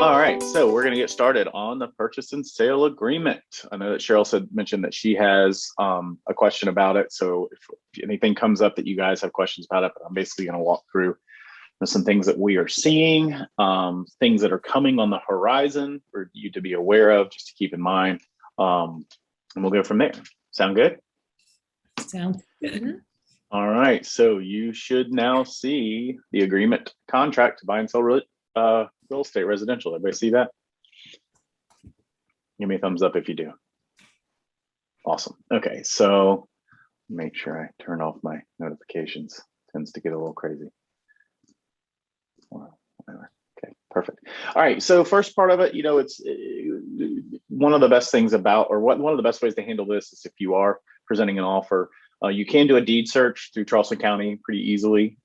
All right, so we're going to get started on the purchase and sale agreement. I know that Cheryl mentioned that she has a question about it. So if anything comes up that you guys have questions about it, I'm basically going to walk through some things that we are seeing, things that are coming on the horizon for you to be aware of, just to keep in mind. And we'll go from there. Sound good? Sounds good. All right, so you should now see the agreement contract to buy and sell real estate residential. Everybody see that? Give me a thumbs up if you do. Awesome. Okay, so make sure I turn off my notifications. Tends to get a little crazy. Okay, perfect. All right, so first part of it, it's one of the best things about, or one of the best ways to handle this is if you are presenting an offer, you can do a deed search through Charleston County pretty easily.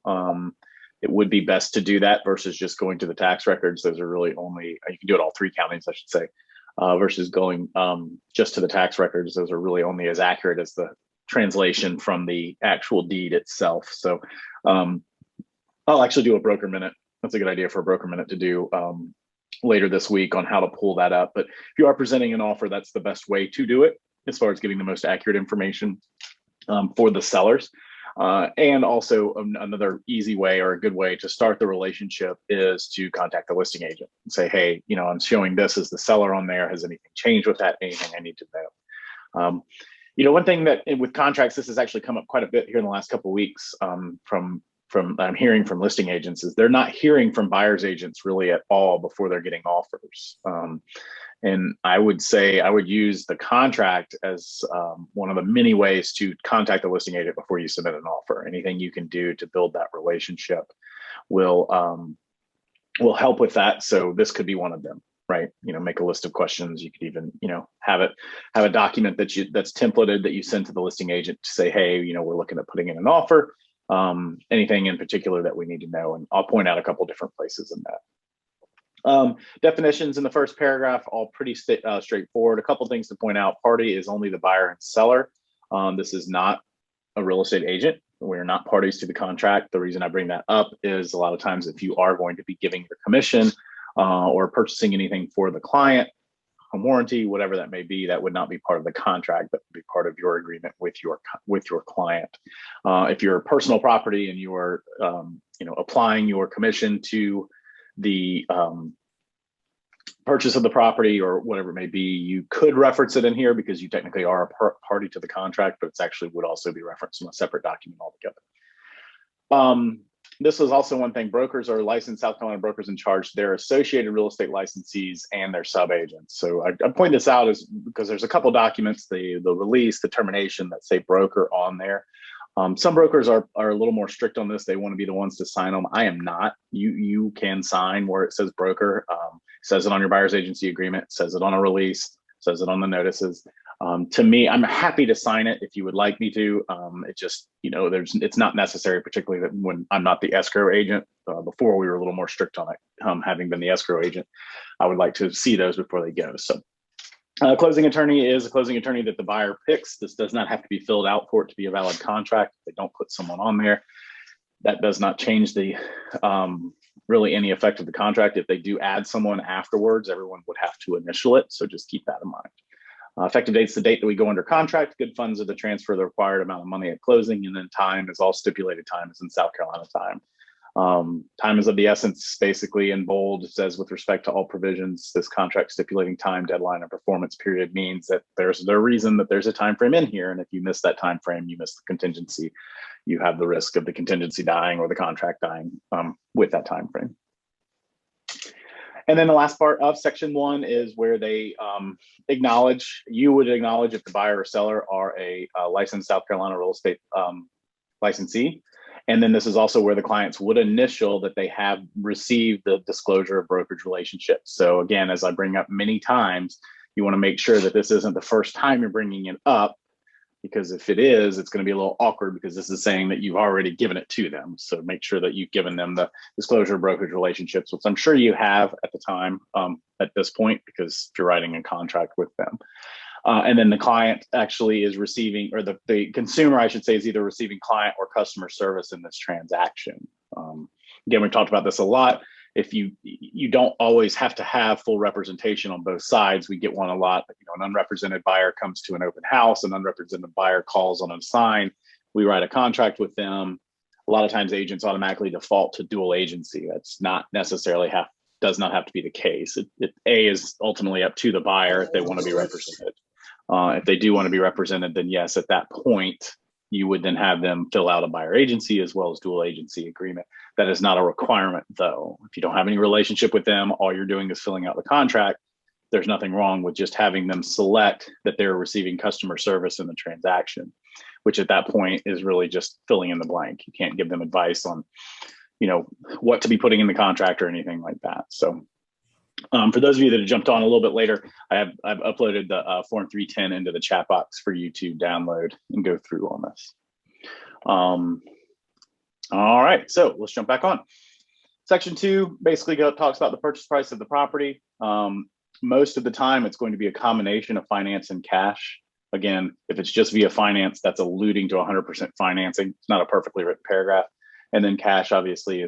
It would be best to do that versus just going to the tax records. Those are really only, you can do it all three counties, I should say, versus going just to the tax records. Those are really only as accurate as the translation from the actual deed itself. So I'll actually do a broker minute. That's a good idea for a broker minute to do later this week on how to pull that up. But if you are presenting an offer, that's the best way to do it as far as getting the most accurate information for the sellers. And also another easy way or a good way to start the relationship is to contact the listing agent and say, hey, I'm showing this as the seller on there. Has anything changed with that? Anything I need to know? One thing that with contracts, this has actually come up quite a bit here in the last couple of weeks from I'm hearing from listing agents is they're not hearing from buyers agents really at all before they're getting offers. And I would say I would use the contract as one of the many ways to contact the listing agent before you submit an offer. Anything you can do to build that relationship will help with that. So this could be one of them, right? Make a list of questions. You could even, have a document that's templated that you send to the listing agent to say, hey, we're looking at putting in an offer. Anything in particular that we need to know, and I'll point out a couple different places in that. Definitions in the first paragraph, all pretty straightforward. A couple things to point out. Party is only the buyer and seller. This is not a real estate agent. We're not parties to the contract. The reason I bring that up is a lot of times if you are going to be giving your commission or purchasing anything for the client, home warranty, whatever that may be, that would not be part of the contract. That would be part of your agreement with your client. If you're a personal property and you are applying your commission to the purchase of the property or whatever it may be, you could reference it in here because you technically are a party to the contract, but it's actually would also be referenced in a separate document altogether. This is also one thing. Brokers are licensed South Carolina brokers in charge. They're associated real estate licensees and their sub-agents. So I point this out is because there's a couple documents, the release, the termination that say broker on there. Some brokers are a little more strict on this. They want to be the ones to sign them. I am not. You can sign where it says broker. Says it on your buyer's agency agreement, says it on a release, says it on the notices. To me, I'm happy to sign it if you would like me to. It just, it's not necessary, particularly that when I'm not the escrow agent. Before we were a little more strict on it, having been the escrow agent, I would like to see those before they go. So closing attorney is a closing attorney that the buyer picks. This does not have to be filled out for it to be a valid contract. They don't put someone on there. That does not change the really any effect of the contract. If they do add someone afterwards, everyone would have to initial it. So just keep that in mind. Effective date's the date that we go under contract. Good funds are the transfer the required amount of money at closing, and then time is all stipulated time is in South Carolina time. Time is of the essence, basically in bold. It says with respect to all provisions, this contract stipulating time, deadline, and performance period means that there's no reason that there's a time frame in here. And if you miss that time frame, you miss the contingency. You have the risk of the contingency dying or the contract dying with that time frame. And then the last part of section 1 is where they you would acknowledge if the buyer or seller are a licensed South Carolina real estate licensee. And then this is also where the clients would initial that they have received the disclosure of brokerage relationships. So again, as I bring up many times, you want to make sure that this isn't the first time you're bringing it up, because if it is, it's going to be a little awkward because this is saying that you've already given it to them. So make sure that you've given them the disclosure of brokerage relationships, which I'm sure you have at the time at this point, because you're writing a contract with them. And then the client actually is receiving, or the consumer, I should say, is either receiving client or customer service in this transaction. Again, we've talked about this a lot. if you don't always have to have full representation on both sides. We get one a lot. An unrepresented buyer comes to an open house, an unrepresented buyer calls on a sign. We write a contract with them. A lot of times agents automatically default to dual agency. That's not necessarily does not have to be the case. It is ultimately up to the buyer if they want to be represented. If they do want to be represented, then yes, at that point, you would then have them fill out a buyer agency as well as dual agency agreement. That is not a requirement, though. If you don't have any relationship with them, all you're doing is filling out the contract. There's nothing wrong with just having them select that they're receiving customer service in the transaction, which at that point is really just filling in the blank. You can't give them advice on, what to be putting in the contract or anything like that. So for those of you that have jumped on a little bit later, I've uploaded the Form 310 into the chat box for you to download and go through on this. All right, so let's jump back on. Section 2 basically talks about the purchase price of the property. Most of the time, it's going to be a combination of finance and cash. Again, if it's just via finance, that's alluding to 100% financing. It's not a perfectly written paragraph. And then cash obviously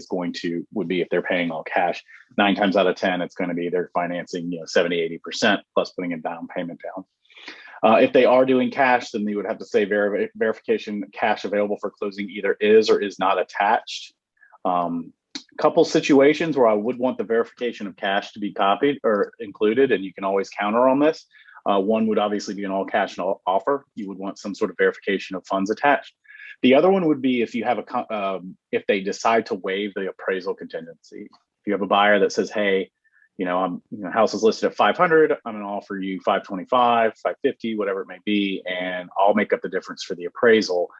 would be if they're paying all cash. 9 times out of 10, it's going to be they're financing 70, 80% plus putting a down payment down. If they are doing cash, then they would have to say verification cash available for closing either is or is not attached. Couple situations where I would want the verification of cash to be copied or included, and you can always counter on this. One would obviously be an all cash offer. You would want some sort of verification of funds attached. The other one would be if you have if they decide to waive the appraisal contingency. If you have a buyer that says, "Hey, house is listed at 500. I'm going to offer you 525, 550, whatever it may be, and I'll make up the difference for the appraisal."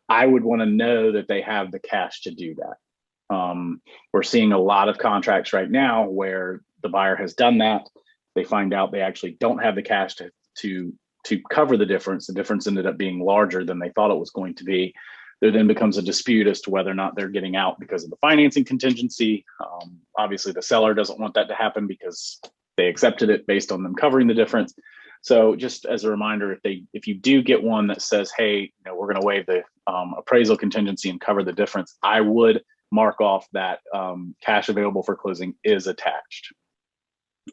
I would want to know that they have the cash to do that. We're seeing a lot of contracts right now where the buyer has done that. They find out they actually don't have the cash to cover the difference. The difference ended up being larger than they thought it was going to be. There then becomes a dispute as to whether or not they're getting out because of the financing contingency. Obviously, the seller doesn't want that to happen because they accepted it based on them covering the difference. So just as a reminder, if you do get one that says, "Hey, we're going to waive the appraisal contingency and cover the difference," I would mark off that cash available for closing is attached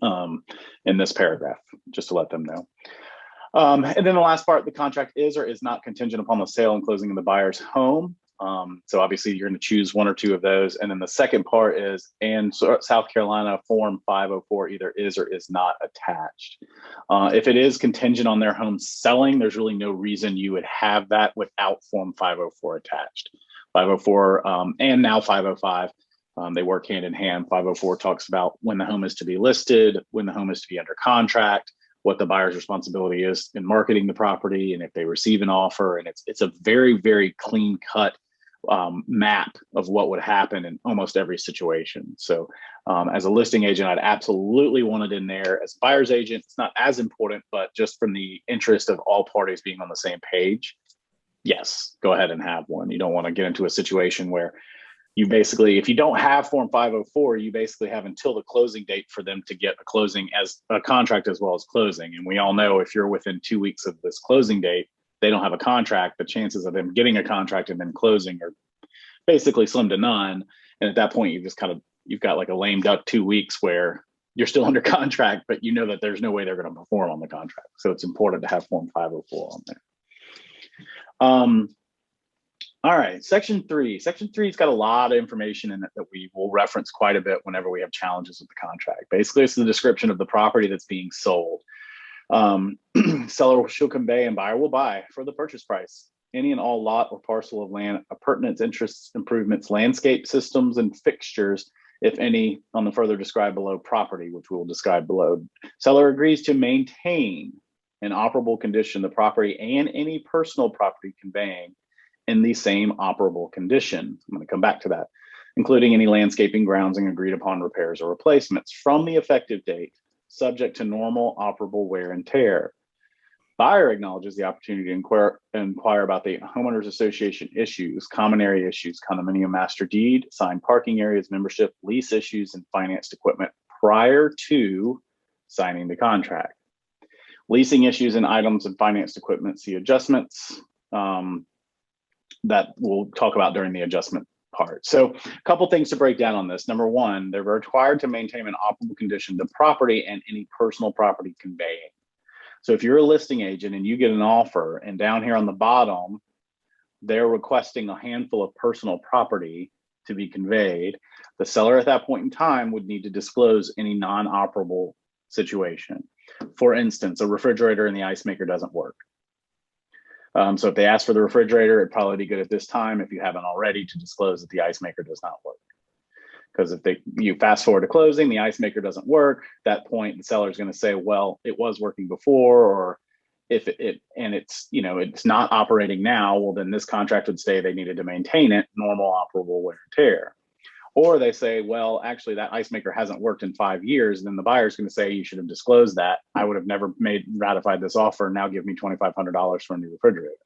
in this paragraph, just to let them know. And then the last part, the contract is or is not contingent upon the sale and closing of the buyer's home. So obviously you're going to choose one or two of those. And then the second part is, and South Carolina Form 504 either is or is not attached. If it is contingent on their home selling, there's really no reason you would have that without Form 504 attached. 504 and now 505. They work hand in hand. 504 talks about when the home is to be listed, when the home is to be under contract, what the buyer's responsibility is in marketing the property, and if they receive an offer. And it's a very, very clean cut map of what would happen in almost every situation. So as a listing agent, I'd absolutely want it in there. As a buyer's agent, it's not as important, but just from the interest of all parties being on the same page, yes, go ahead and have one. You don't want to get into a situation where you basically, if you don't have Form 504, you basically have until the closing date for them to get a closing as a contract as well as closing. And we all know if you're within 2 weeks of this closing date, they don't have a contract, the chances of them getting a contract and then closing are basically slim to none. And at that point, you've got like a lame duck 2 weeks where you're still under contract, but you know that there's no way they're going to perform on the contract. So it's important to have Form 504 on there. All right, Section 3. Section 3's got a lot of information in it that we will reference quite a bit whenever we have challenges with the contract. Basically, it's the description of the property that's being sold. Seller shall convey and buyer will buy for the purchase price any and all lot or parcel of land, appurtenance, interests, improvements, landscape systems, and fixtures, if any, on the further described below property, which we will describe below. Seller agrees to maintain in operable condition the property and any personal property conveying in the same operable condition. I'm going to come back to that, including any landscaping, groundsing, agreed upon repairs or replacements from the effective date, subject to normal operable wear and tear. Buyer acknowledges the opportunity to inquire about the homeowners association issues, common area issues, condominium master deed, assigned parking areas, membership, lease issues, and financed equipment prior to signing the contract. Leasing issues and items and financed equipment, see adjustments. That we'll talk about during the adjustment part. So a couple things to break down on this. Number one, they're required to maintain an operable condition the property and any personal property conveying. So if you're a listing agent and you get an offer, and down here on the bottom, they're requesting a handful of personal property to be conveyed, the seller at that point in time would need to disclose any non-operable situation. For instance, a refrigerator and the ice maker doesn't work. So if they ask for the refrigerator, it'd probably be good at this time, if you haven't already, to disclose that the ice maker does not work. Because if you fast forward to closing, the ice maker doesn't work, at that point the seller is going to say, well, it was working before, or if it's not operating now, well, then this contract would say they needed to maintain it, normal operable wear and tear. Or they say, well, actually that ice maker hasn't worked in 5 years. And then the buyer's going to say, you should have disclosed that. I would have never ratified this offer. Now give me $2,500 for a new refrigerator.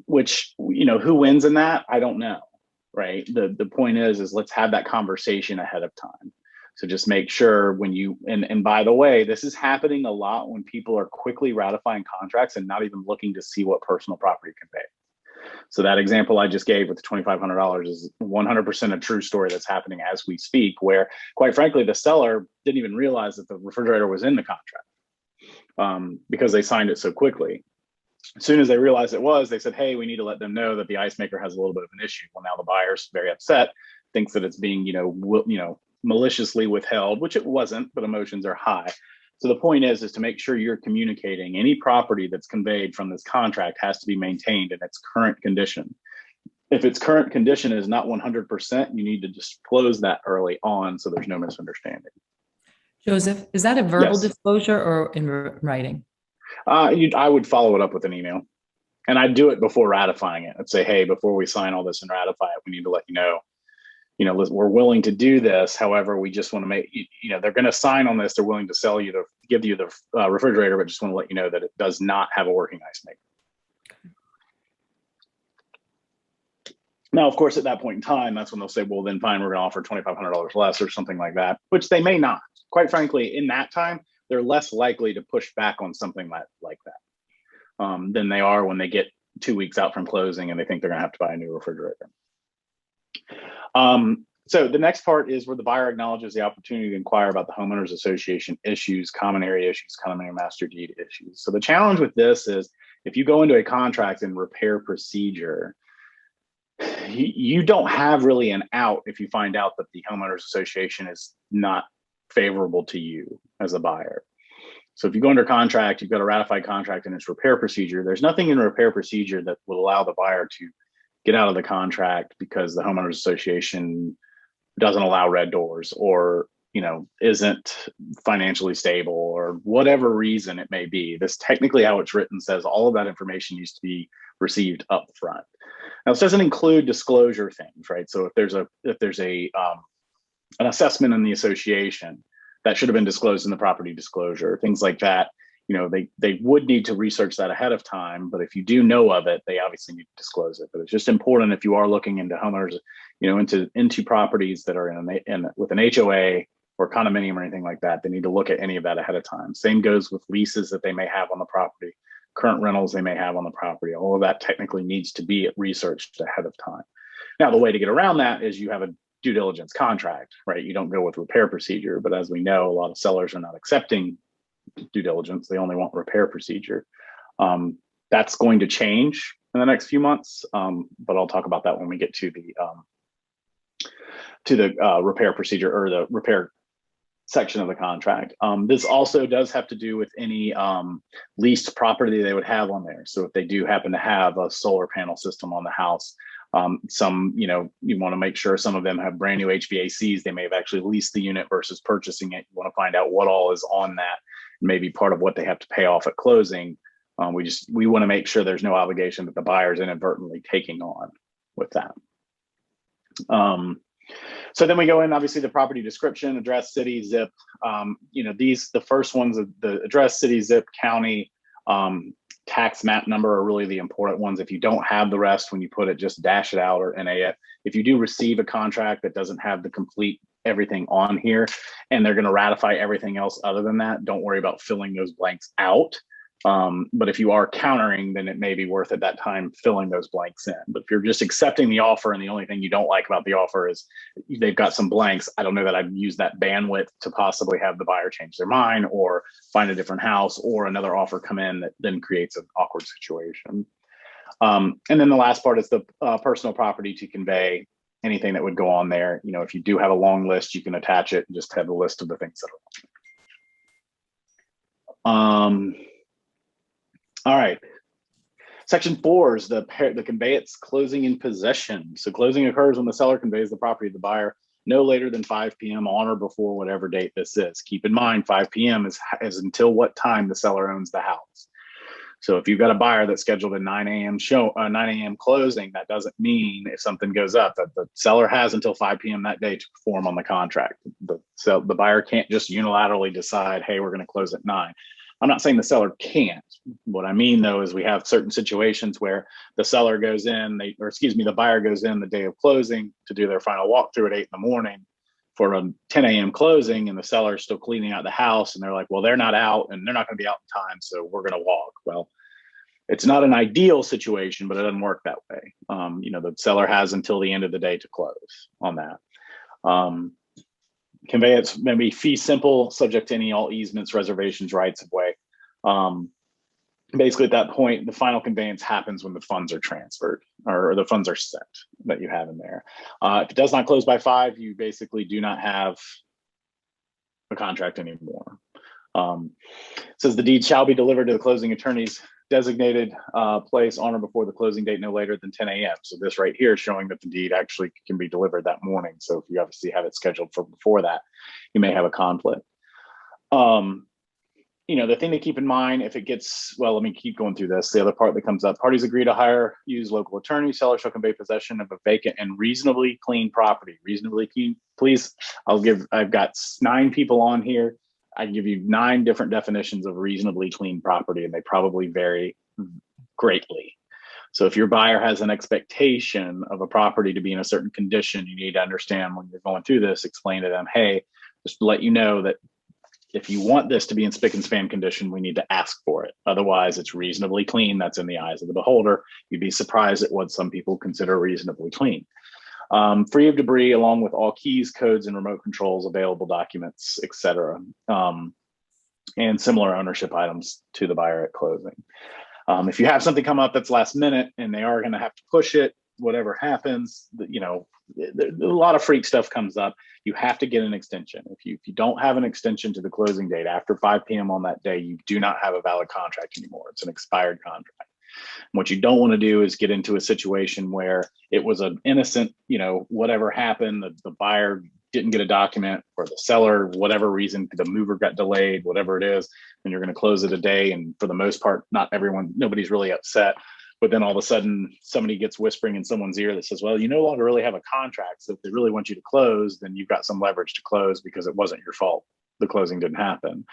Which, who wins in that? I don't know, right? The point is let's have that conversation ahead of time. So just make sure when and by the way, this is happening a lot when people are quickly ratifying contracts and not even looking to see what personal property convey. So that example I just gave with the $2,500 is 100% a true story that's happening as we speak, where quite frankly, the seller didn't even realize that the refrigerator was in the contract because they signed it so quickly. As soon as they realized it was, they said, hey, we need to let them know that the ice maker has a little bit of an issue. Well, now the buyer's very upset, thinks that it's being, maliciously withheld, which it wasn't, but emotions are high. So the point is to make sure you're communicating any property that's conveyed from this contract has to be maintained in its current condition. If its current condition is not 100%, you need to disclose that early on so there's no misunderstanding. Joseph, is that a verbal Yes. disclosure or in writing? I would follow it up with an email, and I'd do it before ratifying it. I'd say, hey, before we sign all this and ratify it, we need to let you know, we're willing to do this. However, we just want to make, they're going to sign on this. They're willing to give you the refrigerator, but just want to let you know that it does not have a working ice maker. Now, of course, at that point in time, that's when they'll say, well, then fine, we're going to offer $2,500 less or something like that, which they may not. Quite frankly, in that time, they're less likely to push back on something like that than they are when they get 2 weeks out from closing and they think they're going to have to buy a new refrigerator. So the next part is where the buyer acknowledges the opportunity to inquire about the homeowners association issues, common area issues, common area master deed issues. So the challenge with this is if you go into a contract and repair procedure, you don't have really an out if you find out that the homeowners association is not favorable to you as a buyer. So if you go under contract, you've got a ratified contract and it's repair procedure. There's nothing in the repair procedure that will allow the buyer to get out of the contract because the homeowners association doesn't allow red doors or, isn't financially stable or whatever reason it may be. This technically how it's written says all of that information needs to be received up front. Now, this doesn't include disclosure things, right? So if there's an assessment in the association that should have been disclosed in the property disclosure, things like that, they would need to research that ahead of time. But if you do know of it, they obviously need to disclose it. But it's just important if you are looking into homeowners, into properties that are with an HOA or condominium or anything like that, they need to look at any of that ahead of time. Same goes with leases that they may have on the property, current rentals they may have on the property. All of that technically needs to be researched ahead of time. Now, the way to get around that is you have a due diligence contract, right? You don't go with repair procedure, but as we know, a lot of sellers are not accepting due diligence. They only want repair procedure. That's going to change in the next few months, but I'll talk about that when we get to the repair procedure or the repair section of the contract. This also does have to do with any leased property they would have on there. So if they do happen to have a solar panel system on the house, you want to make sure some of them have brand new HVACs. They may have actually leased the unit versus purchasing it. You want to find out what all is on that, maybe part of what they have to pay off at closing. We want to make sure there's no obligation that the buyer is inadvertently taking on with that. So then we go in, obviously the property description, address, city, zip. The first ones, the address, city, zip, county, tax map number are really the important ones. If you don't have the rest, when you put it, just dash it out or NA it. If you do receive a contract that doesn't have the complete everything on here and they're going to ratify everything else other than that, don't worry about filling those blanks out. But if you are countering, then it may be worth at that time filling those blanks in. But if you're just accepting the offer and the only thing you don't like about the offer is they've got some blanks, I don't know that I'd use that bandwidth to possibly have the buyer change their mind or find a different house or another offer come in that then creates an awkward situation. And then the last part is the personal property to convey anything that would go on there. You know, if you do have a long list, you can attach it and just have a list of the things that are on there. All right. Section 4 is the conveyance closing in possession. So closing occurs when the seller conveys the property to the buyer no later than 5 p.m. on or before whatever date this is. Keep in mind, 5 p.m. is until what time the seller owns the house. So if you've got a buyer that's scheduled a 9 a.m. closing, that doesn't mean if something goes up that the seller has until 5 p.m. that day to perform on the contract. So the buyer can't just unilaterally decide, hey, we're going to close at 9. I'm not saying the seller can't. What I mean, though, is we have certain situations where the seller goes in, the buyer goes in the day of closing to do their final walkthrough at 8 in the morning for a 10 a.m. closing, and the seller is still cleaning out the house. And they're like, well, they're not out and they're not going to be out in time, so we're going to walk. Well, it's not an ideal situation, but it doesn't work that way. The seller has until the end of the day to close on that. Conveyance may be fee simple, subject to any all easements, reservations, rights of way. Basically, at that point, the final conveyance happens when the funds are transferred or the funds are sent that you have in there. If it does not close by 5, you basically do not have a contract anymore. It says the deed shall be delivered to the closing attorney's designated place on or before the closing date no later than 10 a.m. So this right here is showing that the deed actually can be delivered that morning. So if you obviously have it scheduled for before that, you may have a conflict. The thing to keep in mind if it gets, well, let me keep going through this. The other part that comes up, parties agree to use local attorney, seller shall convey possession of a vacant and reasonably clean property. Reasonably clean, please, I've got 9 people on here. I give you 9 different definitions of reasonably clean property, and they probably vary greatly. So if your buyer has an expectation of a property to be in a certain condition, you need to understand when you're going through this, explain to them, hey, just to let you know that if you want this to be in spick and span condition, we need to ask for it. Otherwise, it's reasonably clean. That's in the eyes of the beholder. You'd be surprised at what some people consider reasonably clean. Free of debris, along with all keys, codes, and remote controls, available documents, etc., and similar ownership items to the buyer at closing. If you have something come up that's last minute and they are going to have to push it, whatever happens, a lot of freak stuff comes up. You have to get an extension. If you don't have an extension to the closing date after 5 p.m. on that day, you do not have a valid contract anymore. It's an expired contract. What you don't want to do is get into a situation where it was an innocent, whatever happened, the buyer didn't get a document, or the seller, whatever reason, the mover got delayed, whatever it is, and you're going to close it a day. And for the most part, nobody's really upset. But then all of a sudden, somebody gets whispering in someone's ear that says, well, you no longer really have a contract. So if they really want you to close, then you've got some leverage to close because it wasn't your fault. The closing didn't happen.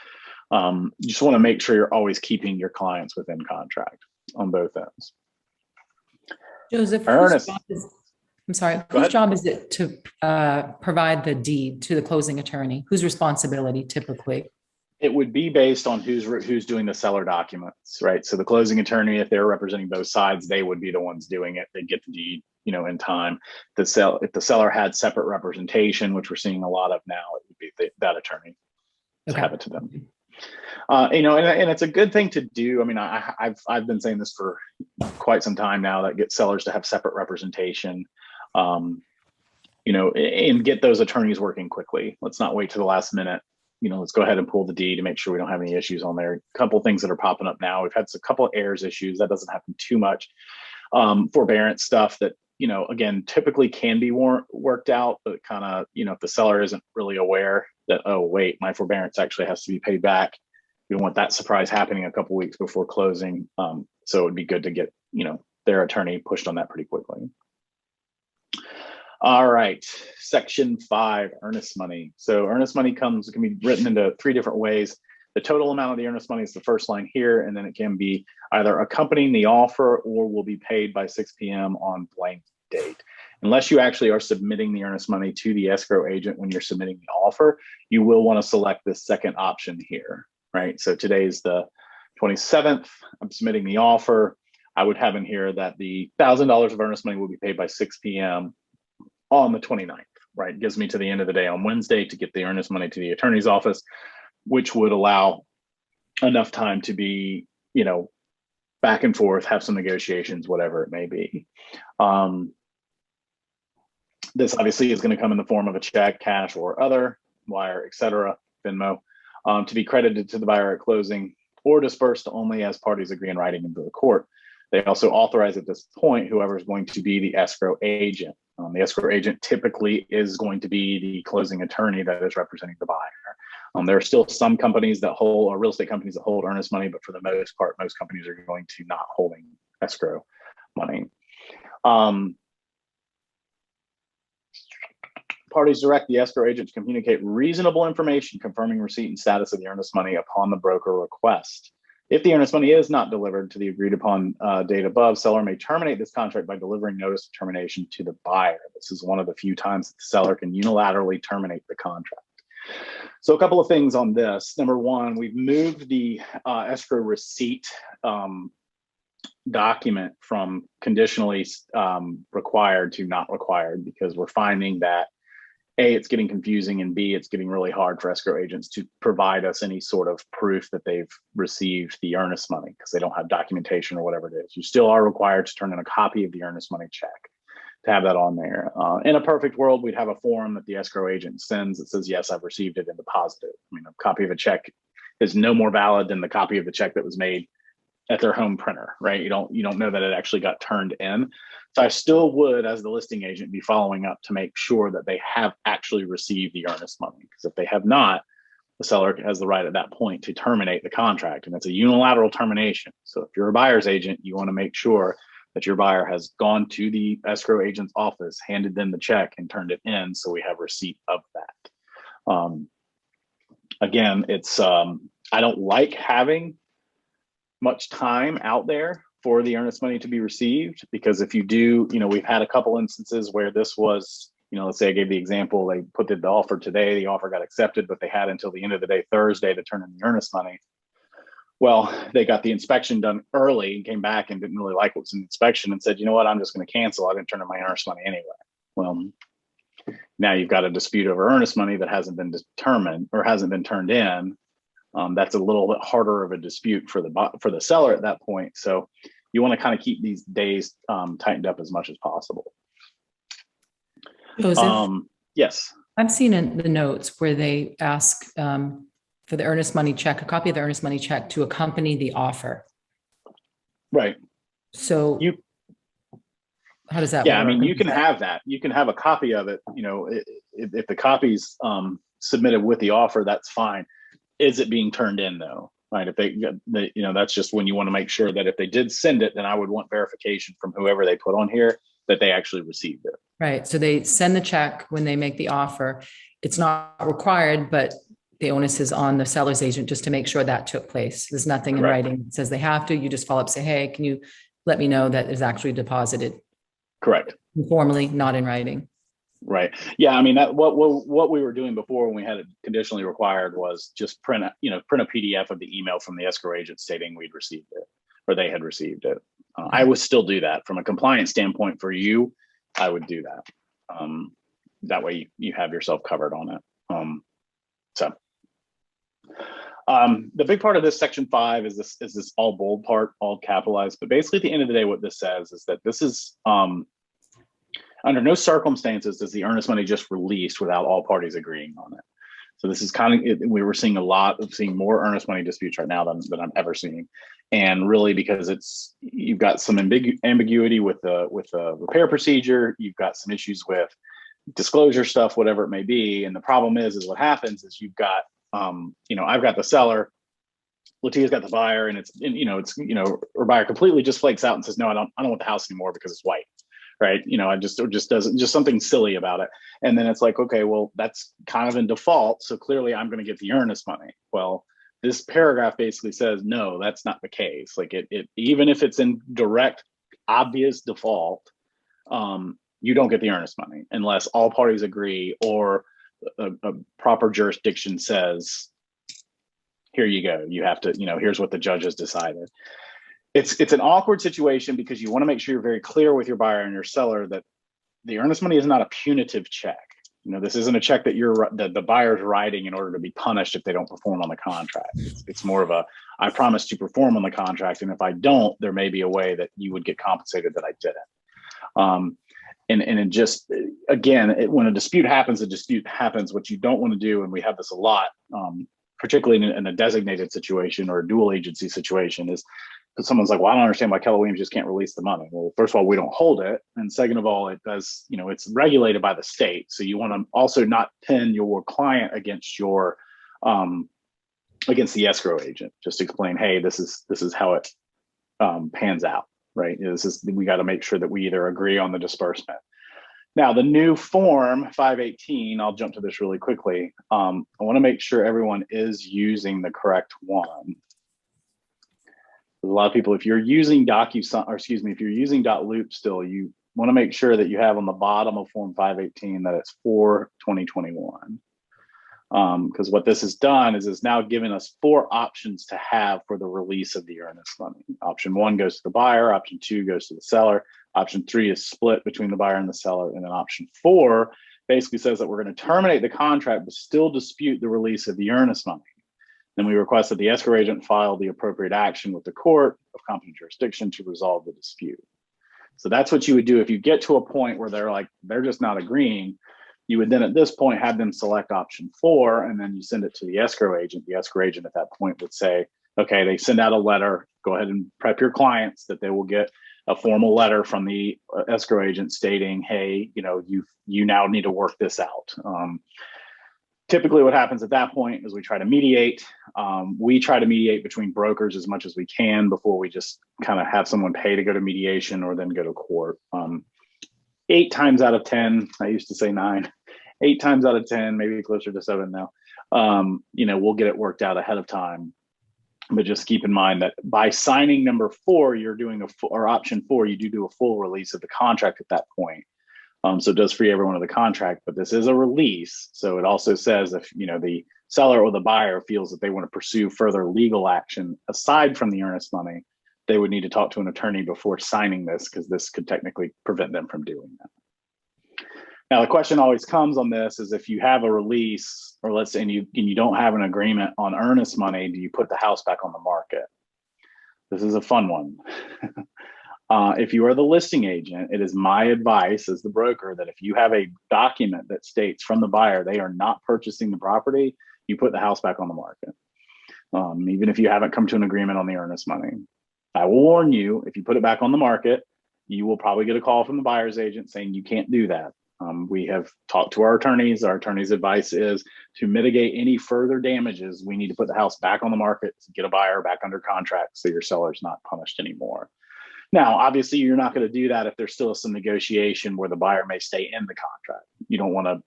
You just want to make sure you're always keeping your clients within contract on both ends. Joseph, Ernest. Whose job is it to provide the deed to the closing attorney? Whose responsibility typically? It would be based on who's doing the seller documents, right? So the closing attorney, if they're representing both sides, they would be the ones doing it. They get the deed, in time. If the seller had separate representation, which we're seeing a lot of now, it would be that attorney to have it to them. And it's a good thing to do. I mean, I've been saying this for quite some time now, that get sellers to have separate representation, and get those attorneys working quickly. Let's not wait to the last minute. Let's go ahead and pull the deed to make sure we don't have any issues on there. A couple things that are popping up now. We've had a couple of errors issues. That doesn't happen too much. Forbearance stuff that, again, typically can be worked out, but kind of, if the seller isn't really aware that, oh, wait, my forbearance actually has to be paid back. We don't want that surprise happening a couple of weeks before closing. So it would be good to get, their attorney pushed on that pretty quickly. All right, section 5, earnest money. So earnest money can be written into 3 different ways. The total amount of the earnest money is the first line here, and then it can be either accompanying the offer or will be paid by 6 p.m. on blank date. Unless you actually are submitting the earnest money to the escrow agent when you're submitting the offer, you will want to select this second option here, right? So today's the 27th, I'm submitting the offer. I would have in here that the $1,000 of earnest money will be paid by 6 p.m. on the 29th, right? It gives me to the end of the day on Wednesday to get the earnest money to the attorney's office, which would allow enough time to be, back and forth, have some negotiations, whatever it may be. This obviously is going to come in the form of a check, cash, or other, wire, etc., Venmo, to be credited to the buyer at closing or dispersed only as parties agree in writing into the court. They also authorize at this point whoever is going to be the escrow agent. The escrow agent typically is going to be the closing attorney that is representing the buyer. There are still some companies that hold, or real estate companies that hold earnest money, but for the most part, most companies are going to not holding escrow money. Parties direct the escrow agent to communicate reasonable information confirming receipt and status of the earnest money upon the broker request. If the earnest money is not delivered to the agreed upon date above, seller may terminate this contract by delivering notice of termination to the buyer. This is one of the few times that the seller can unilaterally terminate the contract. So a couple of things on this. Number one, we've moved the escrow receipt document from conditionally required to not required, because we're finding that A, it's getting confusing, and B, it's getting really hard for escrow agents to provide us any sort of proof that they've received the earnest money because they don't have documentation or whatever it is. You still are required to turn in a copy of the earnest money check to have that on there. In a perfect world, we'd have a form that the escrow agent sends that says, yes, I've received it and deposited. I mean, a copy of a check is no more valid than the copy of the check that was made at their home printer, right? You don't know that it actually got turned in. So I still would, as the listing agent, be following up to make sure that they have actually received the earnest money. Because if they have not, the seller has the right at that point to terminate the contract, and it's a unilateral termination. So if you're a buyer's agent, you want to make sure that your buyer has gone to the escrow agent's office, handed them the check, and turned it in, so we have receipt of that. Again, it's I don't like having much time out there for the earnest money to be received, because if you do, we've had a couple instances where this was, let's say I gave the example, they put the offer today, the offer got accepted, but they had until the end of the day, Thursday, to turn in the earnest money. Well, they got the inspection done early and came back and didn't really like what's in the inspection and said, you know what, I'm just going to cancel. I didn't turn in my earnest money anyway. Well, now you've got a dispute over earnest money that hasn't been determined or hasn't been turned in. That's a little bit harder of a dispute for the seller at that point. So you want to kind of keep these days tightened up as much as possible. Joseph, yes. I've seen in the notes where they ask for the earnest money check, a copy of the earnest money check to accompany the offer. Right. So how does that work? Yeah, I mean, you can have that. You can have a copy of it. If the copy's submitted with the offer, that's fine. Is it being turned in though? Right. If they that's just when you want to make sure that if they did send it, then I would want verification from whoever they put on here that they actually received it. Right. So they send the check when they make the offer. It's not required, but the onus is on the seller's agent just to make sure that took place. There's nothing in writing that says they have to. You just follow up, say, hey, can you let me know that it's actually deposited? Correct. Informally, not in writing. Right. Yeah. I mean, that what we were doing before when we had it conditionally required was just print a PDF of the email from the escrow agent stating we'd received it or they had received it. I would still do that from a compliance standpoint for you. I would do that. That way you have yourself covered on it. The big part of this section 5 is this all bold part, all capitalized. But basically, at the end of the day, what this says is that this is under no circumstances does the earnest money just released without all parties agreeing on it. So this is we were seeing more earnest money disputes right now than I'm ever seeing, and really because you've got some ambiguity with the repair procedure, you've got some issues with disclosure stuff, whatever it may be, and the problem is what happens is you've got I've got the seller, Latia's got the buyer, and our buyer completely just flakes out and says, no, I don't want the house anymore because it's white. Right. Just something silly about it. And then it's like, okay, well, that's kind of in default. So clearly I'm going to get the earnest money. Well, this paragraph basically says, no, that's not the case. Like even if it's in direct, obvious default, you don't get the earnest money unless all parties agree or a proper jurisdiction says, here you go. You have to, here's what the judge has decided. It's an awkward situation because you want to make sure you're very clear with your buyer and your seller that the earnest money is not a punitive check. This isn't a check that the buyer's writing in order to be punished if they don't perform on the contract. It's more of a, I promise to perform on the contract, and if I don't, there may be a way that you would get compensated that I didn't. And it just, again, when a dispute happens, a dispute happens. What you don't want to do, and we have this a lot, particularly in a designated situation or a dual agency situation, is that someone's like, well, I don't understand why Keller Williams just can't release the money. Well, first of all, we don't hold it. And second of all, it does, it's regulated by the state. So you want to also not pin your client against your, against the escrow agent. Just explain, hey, this is how it pans out, right? We got to make sure that we either agree on the disbursement. Now, the new form 518, I'll jump to this really quickly. I want to make sure everyone is using the correct one. A lot of people, if you're using if you're using .loop still, you want to make sure that you have on the bottom of form 518 that it's for 2021. Because what this has done is it's now given us 4 options to have for the release of the earnest money. Option 1 goes to the buyer, option 2 goes to the seller, option 3 is split between the buyer and the seller, and then option 4 basically says that we're going to terminate the contract but still dispute the release of the earnest money. Then we request that the escrow agent file the appropriate action with the court of competent jurisdiction to resolve the dispute. So that's what you would do if you get to a point where they're just not agreeing. You would then at this point have them select option 4, and then you send it to the escrow agent. The escrow agent at that point would say, okay, they send out a letter, go ahead and prep your clients that they will get a formal letter from the escrow agent stating, hey, you now need to work this out. Typically what happens at that point is we try to mediate. We try to mediate between brokers as much as we can before we just kind of have someone pay to go to mediation or then go to court. 8 times out of 10, I used to say 9, 8 times out of 10, maybe closer to 7 now, we'll get it worked out ahead of time. But just keep in mind that by signing number 4, you're doing or option 4, you do a full release of the contract at that point. So it does free everyone of the contract, but this is a release. So it also says if the seller or the buyer feels that they want to pursue further legal action aside from the earnest money, they would need to talk to an attorney before signing this, because this could technically prevent them from doing that. Now, the question always comes on this is if you have a release, or let's say, and you don't have an agreement on earnest money, do you put the house back on the market? This is a fun one. If you are the listing agent, it is my advice as the broker that if you have a document that states from the buyer they are not purchasing the property, you put the house back on the market, even if you haven't come to an agreement on the earnest money. I will warn you, if you put it back on the market, you will probably get a call from the buyer's agent saying you can't do that. We have talked to our attorneys. Our attorney's advice is to mitigate any further damages, we need to put the house back on the market to get a buyer back under contract so your seller's not punished anymore. Now, obviously, you're not going to do that if there's still some negotiation where the buyer may stay in the contract. You don't want to,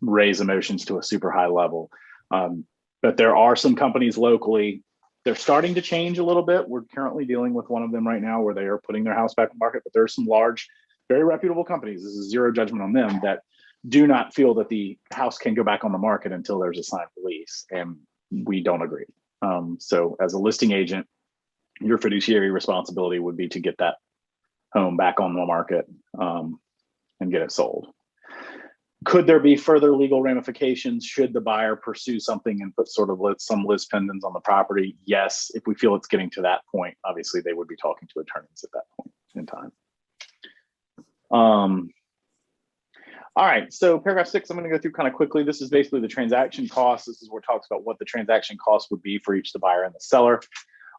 raise emotions to a super high level. But there are some companies locally, they're starting to change a little bit. We're currently dealing with one of them right now where they are putting their house back on the market, but there are some large, very reputable companies, this is zero judgment on them, that do not feel that the house can go back on the market until there's a signed release, and we don't agree. So as a listing agent, your fiduciary responsibility would be to get that home back on the market and get it sold. Could there be further legal ramifications should the buyer pursue something and put sort of some lis pendens on the property? Yes, if we feel it's getting to that point, obviously they would be talking to attorneys at that point in time. All right, so paragraph 6, I'm going to go through kind of quickly. This is basically the transaction costs. This is where it talks about what the transaction costs would be for each the buyer and the seller.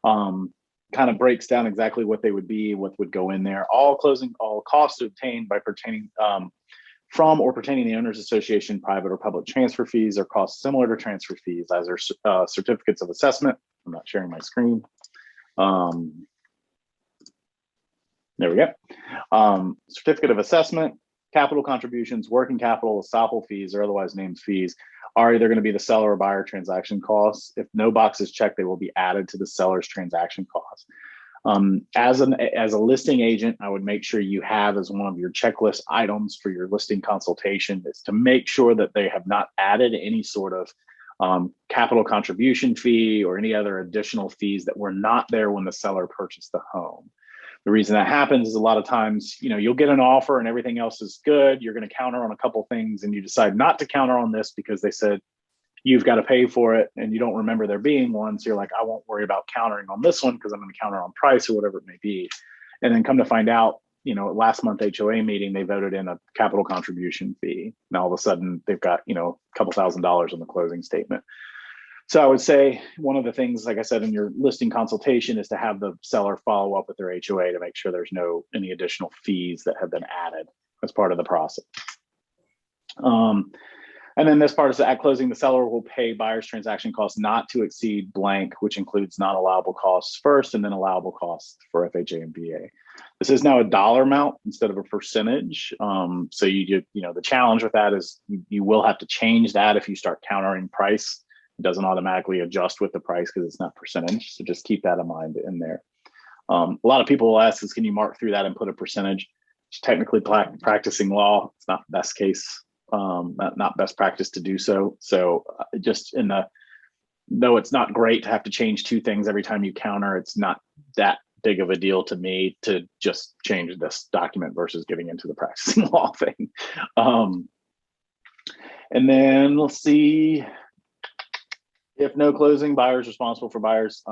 Kind of breaks down exactly what they would be, what would go in there. All costs obtained by pertaining from or pertaining to the owners association, private or public transfer fees are costs similar to transfer fees, as are certificates of assessment. I'm not sharing my screen. There we go. Certificate of assessment, capital contributions, working capital, estoppel fees, or otherwise named fees are either going to be the seller or buyer transaction costs. If no box is checked, they will be added to the seller's transaction costs. As a listing agent, I would make sure you have as one of your checklist items for your listing consultation is to make sure that they have not added any sort of capital contribution fee, or any other additional fees that were not there when the seller purchased the home. The reason that happens is a lot of times, you'll get an offer and everything else is good. You're going to counter on a couple things and you decide not to counter on this because they said you've got to pay for it and you don't remember there being one. So you're like, I won't worry about countering on this one because I'm going to counter on price or whatever it may be. And then come to find out, last month HOA meeting, they voted in a capital contribution fee. Now all of a sudden they've got, a couple $1,000s on the closing statement. So I would say one of the things, like I said, in your listing consultation is to have the seller follow up with their HOA to make sure there's any additional fees that have been added as part of the process. And then this part is that at closing, the seller will pay buyer's transaction costs not to exceed blank, which includes non-allowable costs first and then allowable costs for FHA and VA. This is now a dollar amount instead of a percentage. So the challenge with that is you will have to change that if you start countering price. It doesn't automatically adjust with the price because it's not percentage. So just keep that in mind in there. A lot of people will ask us, can you mark through that and put a percentage? It's technically practicing law. It's not best case, not best practice to do so. So just though it's not great to have to change two things every time you counter, it's not that big of a deal to me to just change this document versus getting into the practicing law thing. And then let's see. If no closing, buyers responsible for buyers'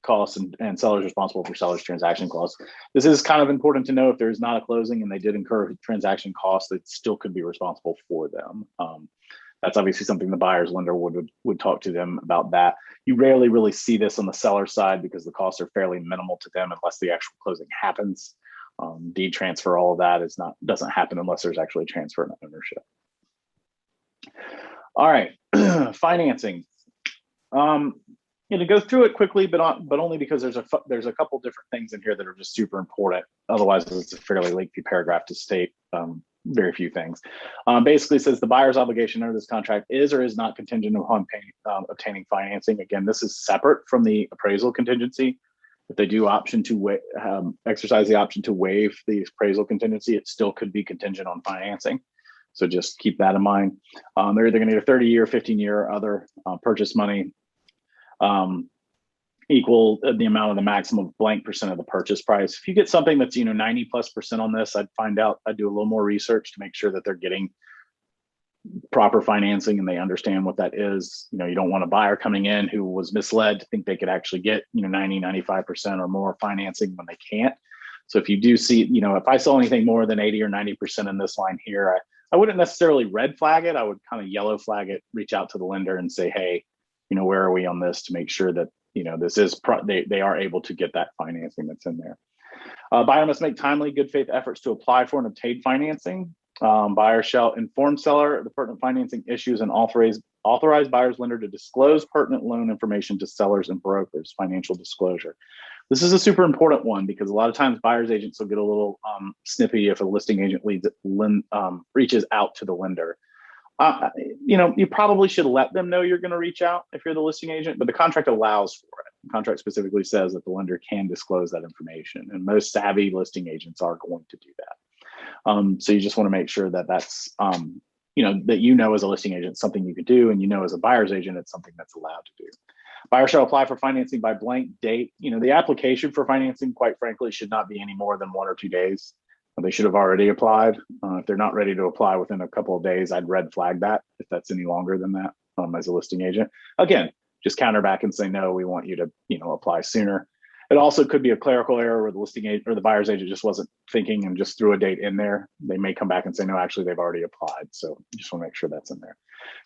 costs and sellers responsible for sellers' transaction costs. This is kind of important to know. If there's not a closing and they did incur transaction costs, they still could be responsible for them. That's obviously something the buyer's lender would talk to them about that. You rarely really see this on the seller side because the costs are fairly minimal to them unless the actual closing happens. Deed transfer, all of that doesn't happen unless there's actually a transfer of ownership. All right, financing. To go through it quickly, but only because there's a couple different things in here that are just super important. Otherwise, it's a fairly lengthy paragraph to state very few things. Basically, it says the buyer's obligation under this contract is or is not contingent upon obtaining financing. Again, this is separate from the appraisal contingency. If they do exercise the option to waive the appraisal contingency, it still could be contingent on financing. So just keep that in mind. They're either going to need a 30-year, 15-year, or other purchase money equal the amount of the maximum blank percent of the purchase price. If you get something that's 90+% on this, I'd do a little more research to make sure that they're getting proper financing and they understand what that is. You don't want a buyer coming in who was misled to think they could actually get 90, 95% or more financing when they can't. So if you do see, if I saw anything more than 80 or 90% in this line here, I wouldn't necessarily red flag it. I would kind of yellow flag it, reach out to the lender and say, hey, where are we on this, to make sure that, this is, they are able to get that financing that's in there. Buyer must make timely good faith efforts to apply for and obtain financing. Buyer shall inform seller of the pertinent financing issues and authorize buyer's lender to disclose pertinent loan information to sellers and brokers. Financial disclosure. This is a super important one because a lot of times buyer's agents will get a little snippy if a listing agent reaches out to the lender. You probably should let them know you're going to reach out if you're the listing agent, but the contract allows for it. The contract specifically says that the lender can disclose that information, and most savvy listing agents are going to do that. So you just want to make sure that that's, that as a listing agent, something you could do, and as a buyer's agent, it's something that's allowed to do. Buyer shall apply for financing by blank date. The application for financing, quite frankly, should not be any more than 1 or 2 days. They should have already applied. If they're not ready to apply within a couple of days, I'd red flag that if that's any longer than that as a listing agent. Again, just counter back and say, no, we want you to apply sooner. It also could be a clerical error where the listing agent or the buyer's agent just wasn't thinking and just threw a date in there. They may come back and say, no, actually, they've already applied. So you just want to make sure that's in there.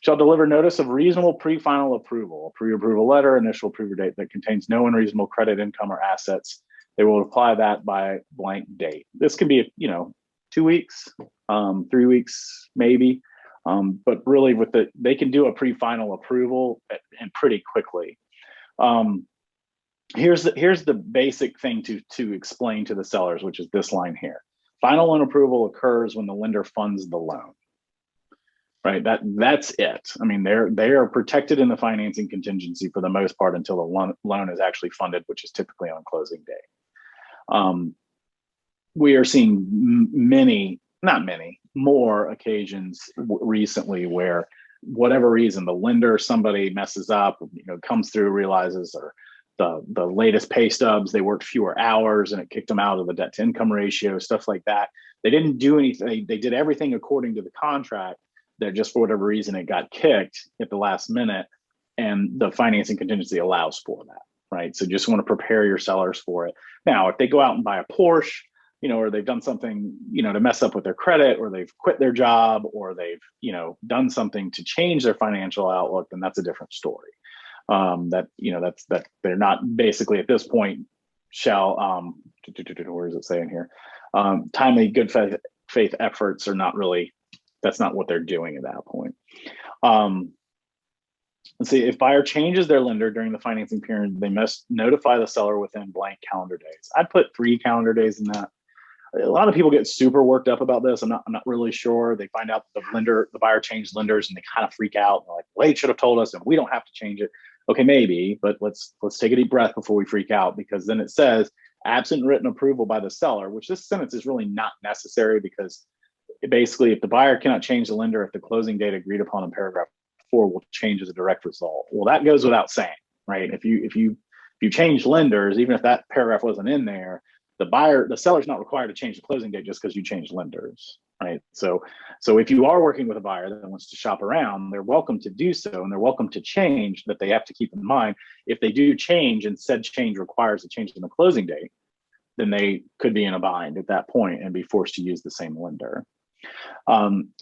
Shall deliver notice of reasonable pre-final approval, pre-approval letter, initial approval date that contains no unreasonable credit, income, or assets. They will apply that by blank date. This can be, 2 weeks, 3 weeks, maybe. But really they can do a pre-final approval and pretty quickly. Here's the basic thing to explain to the sellers, which is this line here. Final loan approval occurs when the lender funds the loan. Right, that's it. I mean, they are protected in the financing contingency for the most part until the loan is actually funded, which is typically on closing day. We are seeing more occasions recently where whatever reason, the lender, somebody messes up, comes through, realizes, or the latest pay stubs, they worked fewer hours and it kicked them out of the debt to income ratio, stuff like that. They didn't do anything. They did everything according to the contract. That just for whatever reason, it got kicked at the last minute, and the financing contingency allows for that, right? So just want to prepare your sellers for it. Now, if they go out and buy a Porsche, or they've done something, to mess up with their credit, or they've quit their job, or they've, done something to change their financial outlook, then that's a different story. That they're not basically at this point shall, where does it say in here? Timely good faith efforts are not really, that's not what they're doing at that point. Let's see, if buyer changes their lender during the financing period, they must notify the seller within blank calendar days. I'd put 3 calendar days in that. A lot of people get super worked up about this. I'm not really sure. They find out the buyer changed lenders, and they kind of freak out. They're like, well, they should have told us and we don't have to change it. Okay, maybe, but let's take a deep breath before we freak out, because then it says absent written approval by the seller, which this sentence is really not necessary, because basically if the buyer cannot change the lender if the closing date agreed upon in paragraph 4 will change as a direct result. Well, that goes without saying, right? If you change lenders, even if that paragraph wasn't in there, the seller's not required to change the closing date just because you changed lenders, right? So if you are working with a buyer that wants to shop around, they're welcome to do so, and they're welcome to change. But they have to keep in mind, if they do change and said change requires a change in the closing date, then they could be in a bind at that point and be forced to use the same lender.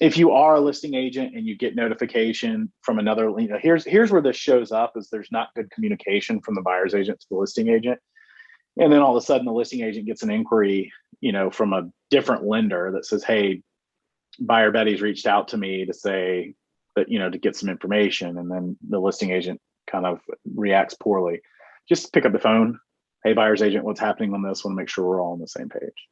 If you are a listing agent and you get notification from another, here's where this shows up, is there's not good communication from the buyer's agent to the listing agent. And then all of a sudden the listing agent gets an inquiry, from a different lender that says, hey, buyer Betty's reached out to me to say that, to get some information. And then the listing agent kind of reacts poorly. Just pick up the phone. Hey, buyer's agent, what's happening on this? Want to make sure we're all on the same page.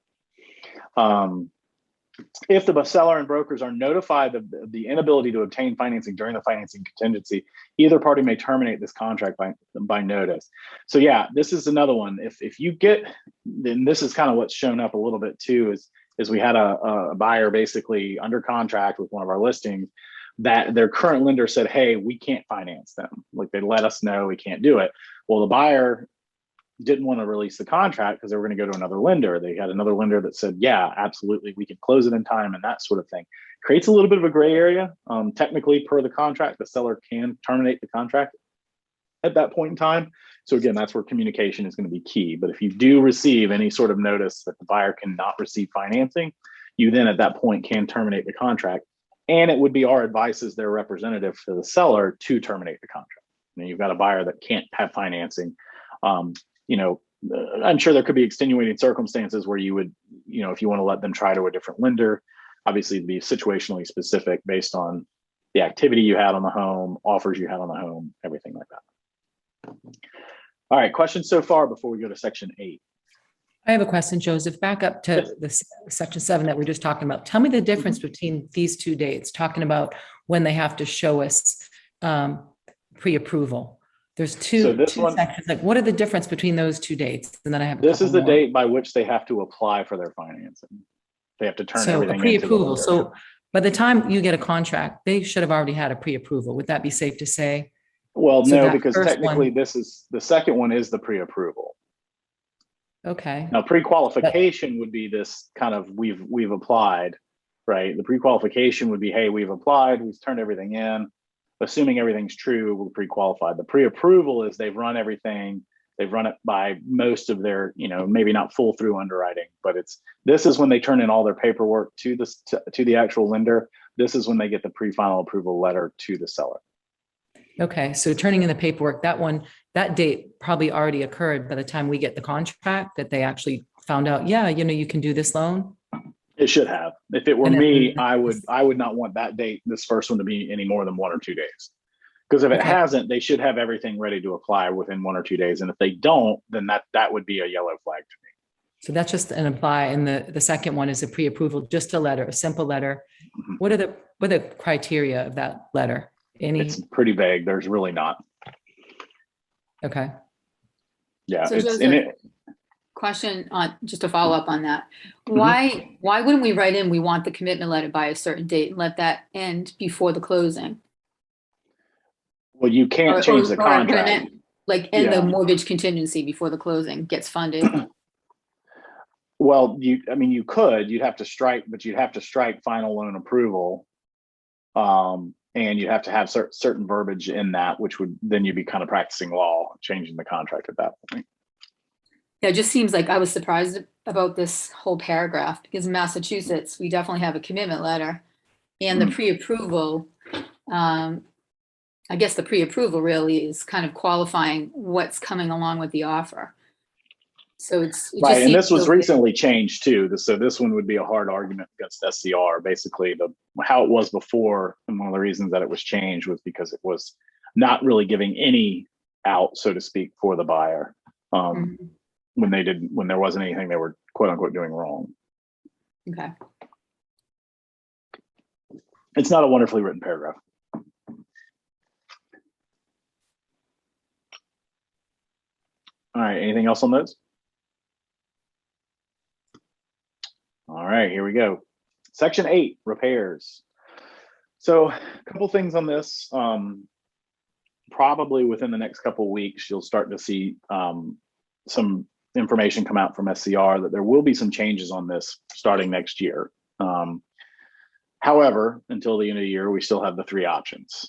If the seller and brokers are notified of the inability to obtain financing during the financing contingency, either party may terminate this contract by notice. So yeah, this is another one. If you get, then this is kind of what's shown up a little bit too, is we had a buyer basically under contract with one of our listings that their current lender said, hey, we can't finance them. Like, they let us know we can't do it. Well, the buyer didn't want to release the contract because they were going to go to another lender. They had another lender that said, yeah, absolutely, we can close it in time, and that sort of thing. Creates a little bit of a gray area. Technically, per the contract, the seller can terminate the contract at that point in time. So again, that's where communication is going to be key. But if you do receive any sort of notice that the buyer cannot receive financing, you then at that point can terminate the contract. And it would be our advice as their representative to the seller to terminate the contract. You've got a buyer that can't have financing. I'm sure there could be extenuating circumstances where you would, if you want to let them try to a different lender, obviously it'd be situationally specific based on the activity you had on the home, offers you had on the home, everything like that. All right, questions so far before we go to section 8? I have a question, Joseph. Back up to the section 7 that we're just talking about. Tell me the difference between these 2 dates, talking about when they have to show us pre-approval. There's two sections. Like, what are the difference between those 2 dates? And then I have this is the date by which they have to apply for their financing. They have to turn everything pre-approval. So by the time you get a contract, they should have already had a pre-approval. Would that be safe to say? Well, no, because technically this is the second one is the pre-approval. Okay. Now, pre-qualification would be this kind of we've applied, right? The pre-qualification would be, hey, we've applied, we've turned everything in. Assuming everything's true, we're pre-qualified. The pre-approval is they've run everything. They've run it by most of their, maybe not full through underwriting, but this is when they turn in all their paperwork to the actual lender. This is when they get the pre-final approval letter to the seller. Okay, so turning in the paperwork, that date probably already occurred by the time we get the contract, that they actually found out, yeah, you can do this loan. It should have. If it were me, I would not want that date, this first one, to be any more than 1 or 2 days. Because if it hasn't, they should have everything ready to apply within 1 or 2 days. And if they don't, then that would be a yellow flag to me. So that's just an apply. And the second one is a pre-approval, just a letter, a simple letter. Mm-hmm. What are the criteria of that letter? It's pretty vague. There's really not. Okay. Yeah. So question on, just to follow up on that. Why wouldn't we write in, we want the commitment letter by a certain date, and let that end before the closing? Well, you can't change the contract. Like in Yeah. the mortgage contingency before the closing gets funded. Well, you could, you'd have to strike, but you'd have to strike final loan approval. And you have to have certain verbiage in that, which would then you'd be kind of practicing law, changing the contract at that point. Yeah, it just seems like I was surprised about this whole paragraph because in Massachusetts, we definitely have a commitment letter and the pre-approval. I guess the pre-approval really is kind of qualifying what's coming along with the offer. So it right, and this was so recently changed too. So this one would be a hard argument against SCR. Basically, how it was before, and one of the reasons that it was changed was because it was not really giving any out, so to speak, for the buyer. When there wasn't anything they were quote unquote doing wrong. Okay. It's not a wonderfully written paragraph. All right, anything else on those? All right, here we go. Section 8, repairs. So a couple things on this. Probably within the next couple of weeks, you'll start to see some information come out from SCR that there will be some changes on this starting next year. However, until the end of the year, we still have the 3 options.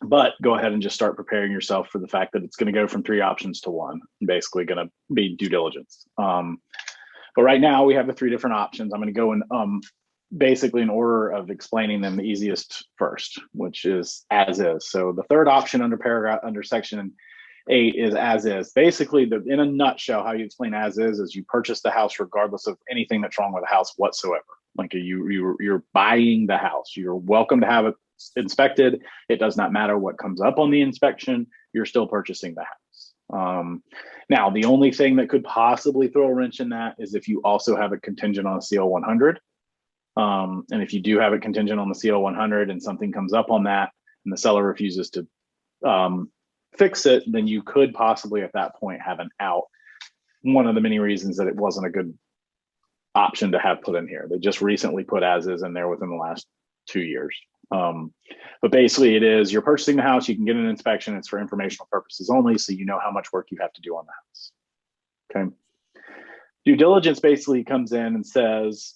But go ahead and just start preparing yourself for the fact that it's going to go from 3 options to 1, basically going to be due diligence. But right now we have the 3 different options. I'm going to go in basically in order of explaining them the easiest first, which is as is. So the third option under section 8 is as is. Basically, in a nutshell, how you explain as is you purchase the house regardless of anything that's wrong with the house whatsoever. Like you're buying the house. You're welcome to have it inspected. It does not matter what comes up on the inspection. You're still purchasing the house. Now, the only thing that could possibly throw a wrench in that is if you also have it contingent on a CL 100. And if you do have it contingent on the CL 100 and something comes up on that and the seller refuses to fix it, then you could possibly at that point have an out. One of the many reasons that it wasn't a good option to have put in here. They just recently put as is in there within the last 2 years. But basically it is, you're purchasing the house, you can get an inspection, it's for informational purposes only, so you know how much work you have to do on the house. Okay. Due diligence basically comes in and says,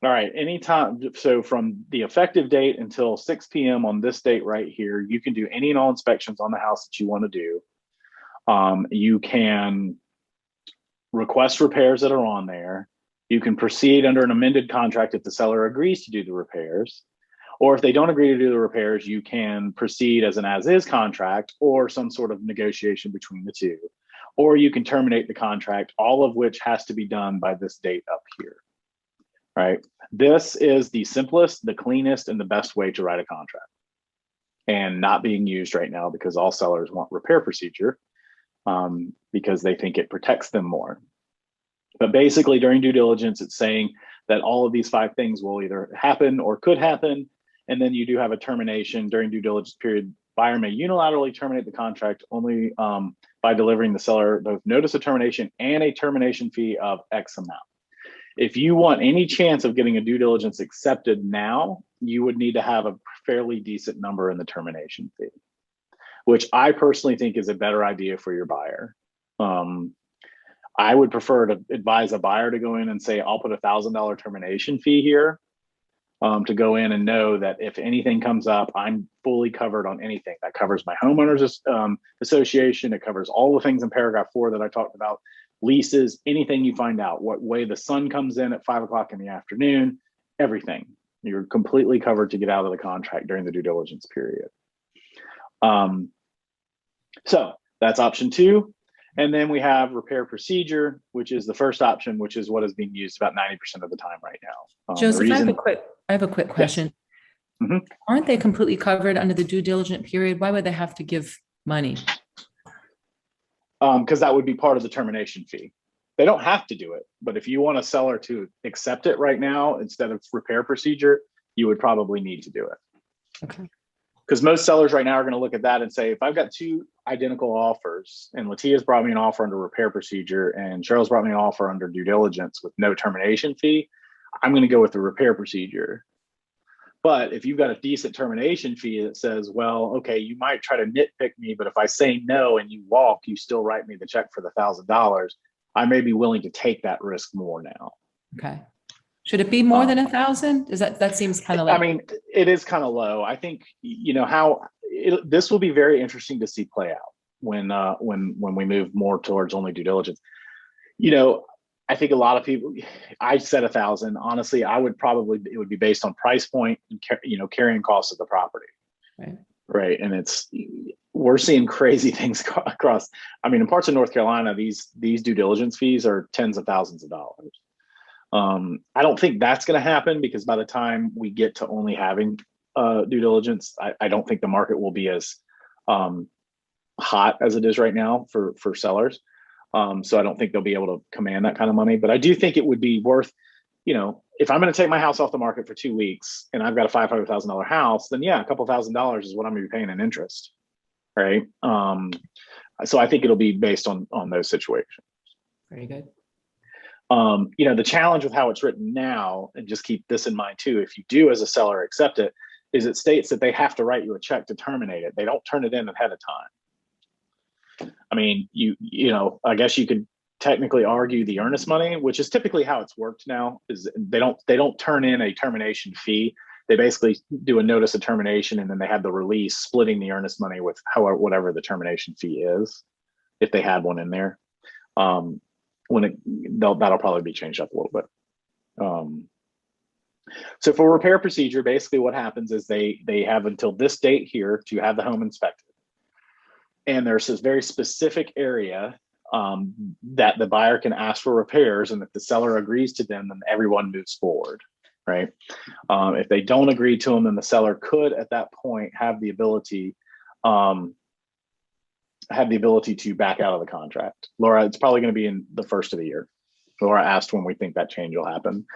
all right, anytime, so from the effective date until 6 p.m. on this date right here, you can do any and all inspections on the house that you want to do. You can request repairs that are on there. You can proceed under an amended contract if the seller agrees to do the repairs. Or if they don't agree to do the repairs, you can proceed as an as-is contract or some sort of negotiation between the two. Or you can terminate the contract, all of which has to be done by this date up here. Right? This is the simplest, the cleanest, and the best way to write a contract. And not being used right now because all sellers want repair procedure because they think it protects them more. But basically during due diligence, it's saying that all of these 5 things will either happen or could happen. And then you do have a termination during due diligence period. Buyer may unilaterally terminate the contract only by delivering the seller both notice of termination and a termination fee of X amount. If you want any chance of getting a due diligence accepted now, you would need to have a fairly decent number in the termination fee, which I personally think is a better idea for your buyer. I would prefer to advise a buyer to go in and say, I'll put $1,000 termination fee here to go in and know that if anything comes up, I'm fully covered on anything. That covers my homeowners association. It covers all the things in paragraph 4 that I talked about, leases, anything you find out, what way the sun comes in at 5 o'clock in the afternoon, everything. You're completely covered to get out of the contract during the due diligence period. So that's option 2. And then we have repair procedure, which is the first option, which is what is being used about 90% of the time right now. Joseph, I have a quick question. Yes. Mm-hmm. Aren't they completely covered under the due diligent period? Why would they have to give money? Because that would be part of the termination fee. They don't have to do it, but if you want a seller to accept it right now instead of repair procedure, you would probably need to do it. Okay. Because most sellers right now are going to look at that and say, if I've got 2 identical offers and Latia's brought me an offer under repair procedure and Cheryl's brought me an offer under due diligence with no termination fee, I'm going to go with the repair procedure. But if you've got a decent termination fee that says, well, okay, you might try to nitpick me, but if I say no and you walk, you still write me the check for the $1,000. I may be willing to take that risk more now. Okay. Should it be more than 1,000? Is that seems kind of like, I mean, it is kind of low. I think, this will be very interesting to see play out when we move more towards only due diligence. I think a lot of people, I said 1,000. Honestly, it would be based on price point and carrying costs of the property. Right. And we're seeing crazy things across. I mean, in parts of North Carolina, these due diligence fees are tens of thousands of dollars. I don't think that's going to happen, because by the time we get to only having due diligence, I don't think the market will be as hot as it is right now for sellers. So I don't think they'll be able to command that kind of money. But I do think it would be worth, if I'm going to take my house off the market for 2 weeks and I've got a $500,000 house, then yeah, a couple $1,000s is what I'm going to be paying in interest. Right. So I think it'll be based on those situations. very good. The challenge with how it's written now, and just keep this in mind too, if you do as a seller accept it, is it states that they have to write you a check to terminate it. They don't turn it in ahead of time. I mean, I guess you could technically argue the earnest money, which is typically how it's worked now, is they don't turn in a termination fee. They basically do a notice of termination, and then they have the release splitting the earnest money with whatever the termination fee is, if they had one in there. That'll probably be changed up a little bit. So for repair procedure, basically what happens is they have until this date here to have the home inspected. And there's this very specific area that the buyer can ask for repairs. And if the seller agrees to them, then everyone moves forward, right? If they don't agree to them, then the seller could at that point have the ability to back out of the contract. Laura, it's probably going to be in the first of the year. Laura asked when we think that change will happen.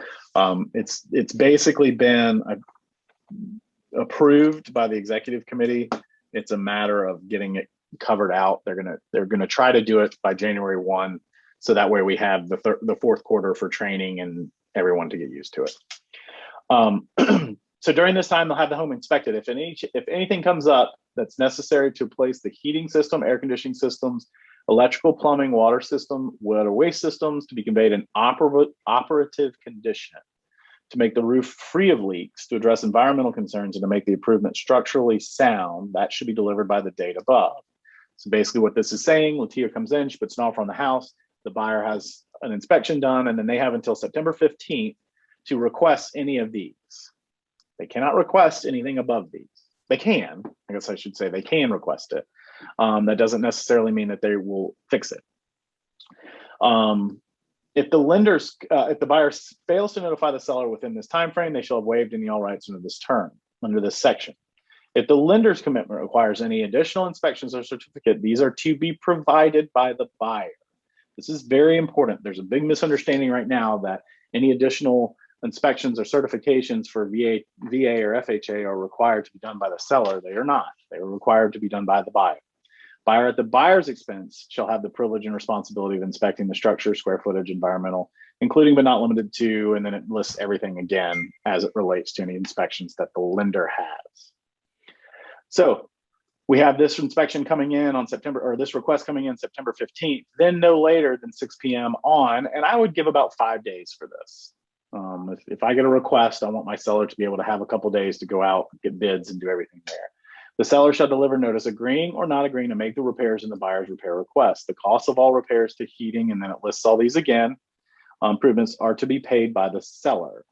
It's basically been approved by the executive committee. It's a matter of getting it covered out. They're gonna try to do it by January 1, so that way we have the fourth quarter for training and everyone to get used to it. So during this time, they'll have the home inspected. If anything comes up that's necessary to replace the heating system, air conditioning systems, electrical, plumbing, water system, water waste systems to be conveyed in operative condition, to make the roof free of leaks, to address environmental concerns, and to make the improvement structurally sound, that should be delivered by the date above. So basically what this is saying, Latia comes in, she puts an offer on the house, the buyer has an inspection done, and then they have until September 15th to request any of these. They cannot request anything above these. They can, I guess I should say, they can request it. That doesn't necessarily mean that they will fix it. If the buyer fails to notify the seller within this time frame, they shall have waived any all rights under this term, under this section. If the lender's commitment requires any additional inspections or certificate, these are to be provided by the buyer. This is very important. There's a big misunderstanding right now that any additional inspections or certifications for VA or FHA are required to be done by the seller. They are not. They are required to be done by the buyer. Buyer at the buyer's expense shall have the privilege and responsibility of inspecting the structure, square footage, environmental, including but not limited to, and then it lists everything again as it relates to any inspections that the lender has. So we have this inspection coming in on this request coming in September 15th, then no later than 6 p.m. on, and I would give about 5 days for this. If I get a request, I want my seller to be able to have a couple days to go out, get bids, and do everything there. The seller shall deliver notice agreeing or not agreeing to make the repairs in the buyer's repair request. The cost of all repairs to heating, and then it lists all these again, improvements are to be paid by the seller.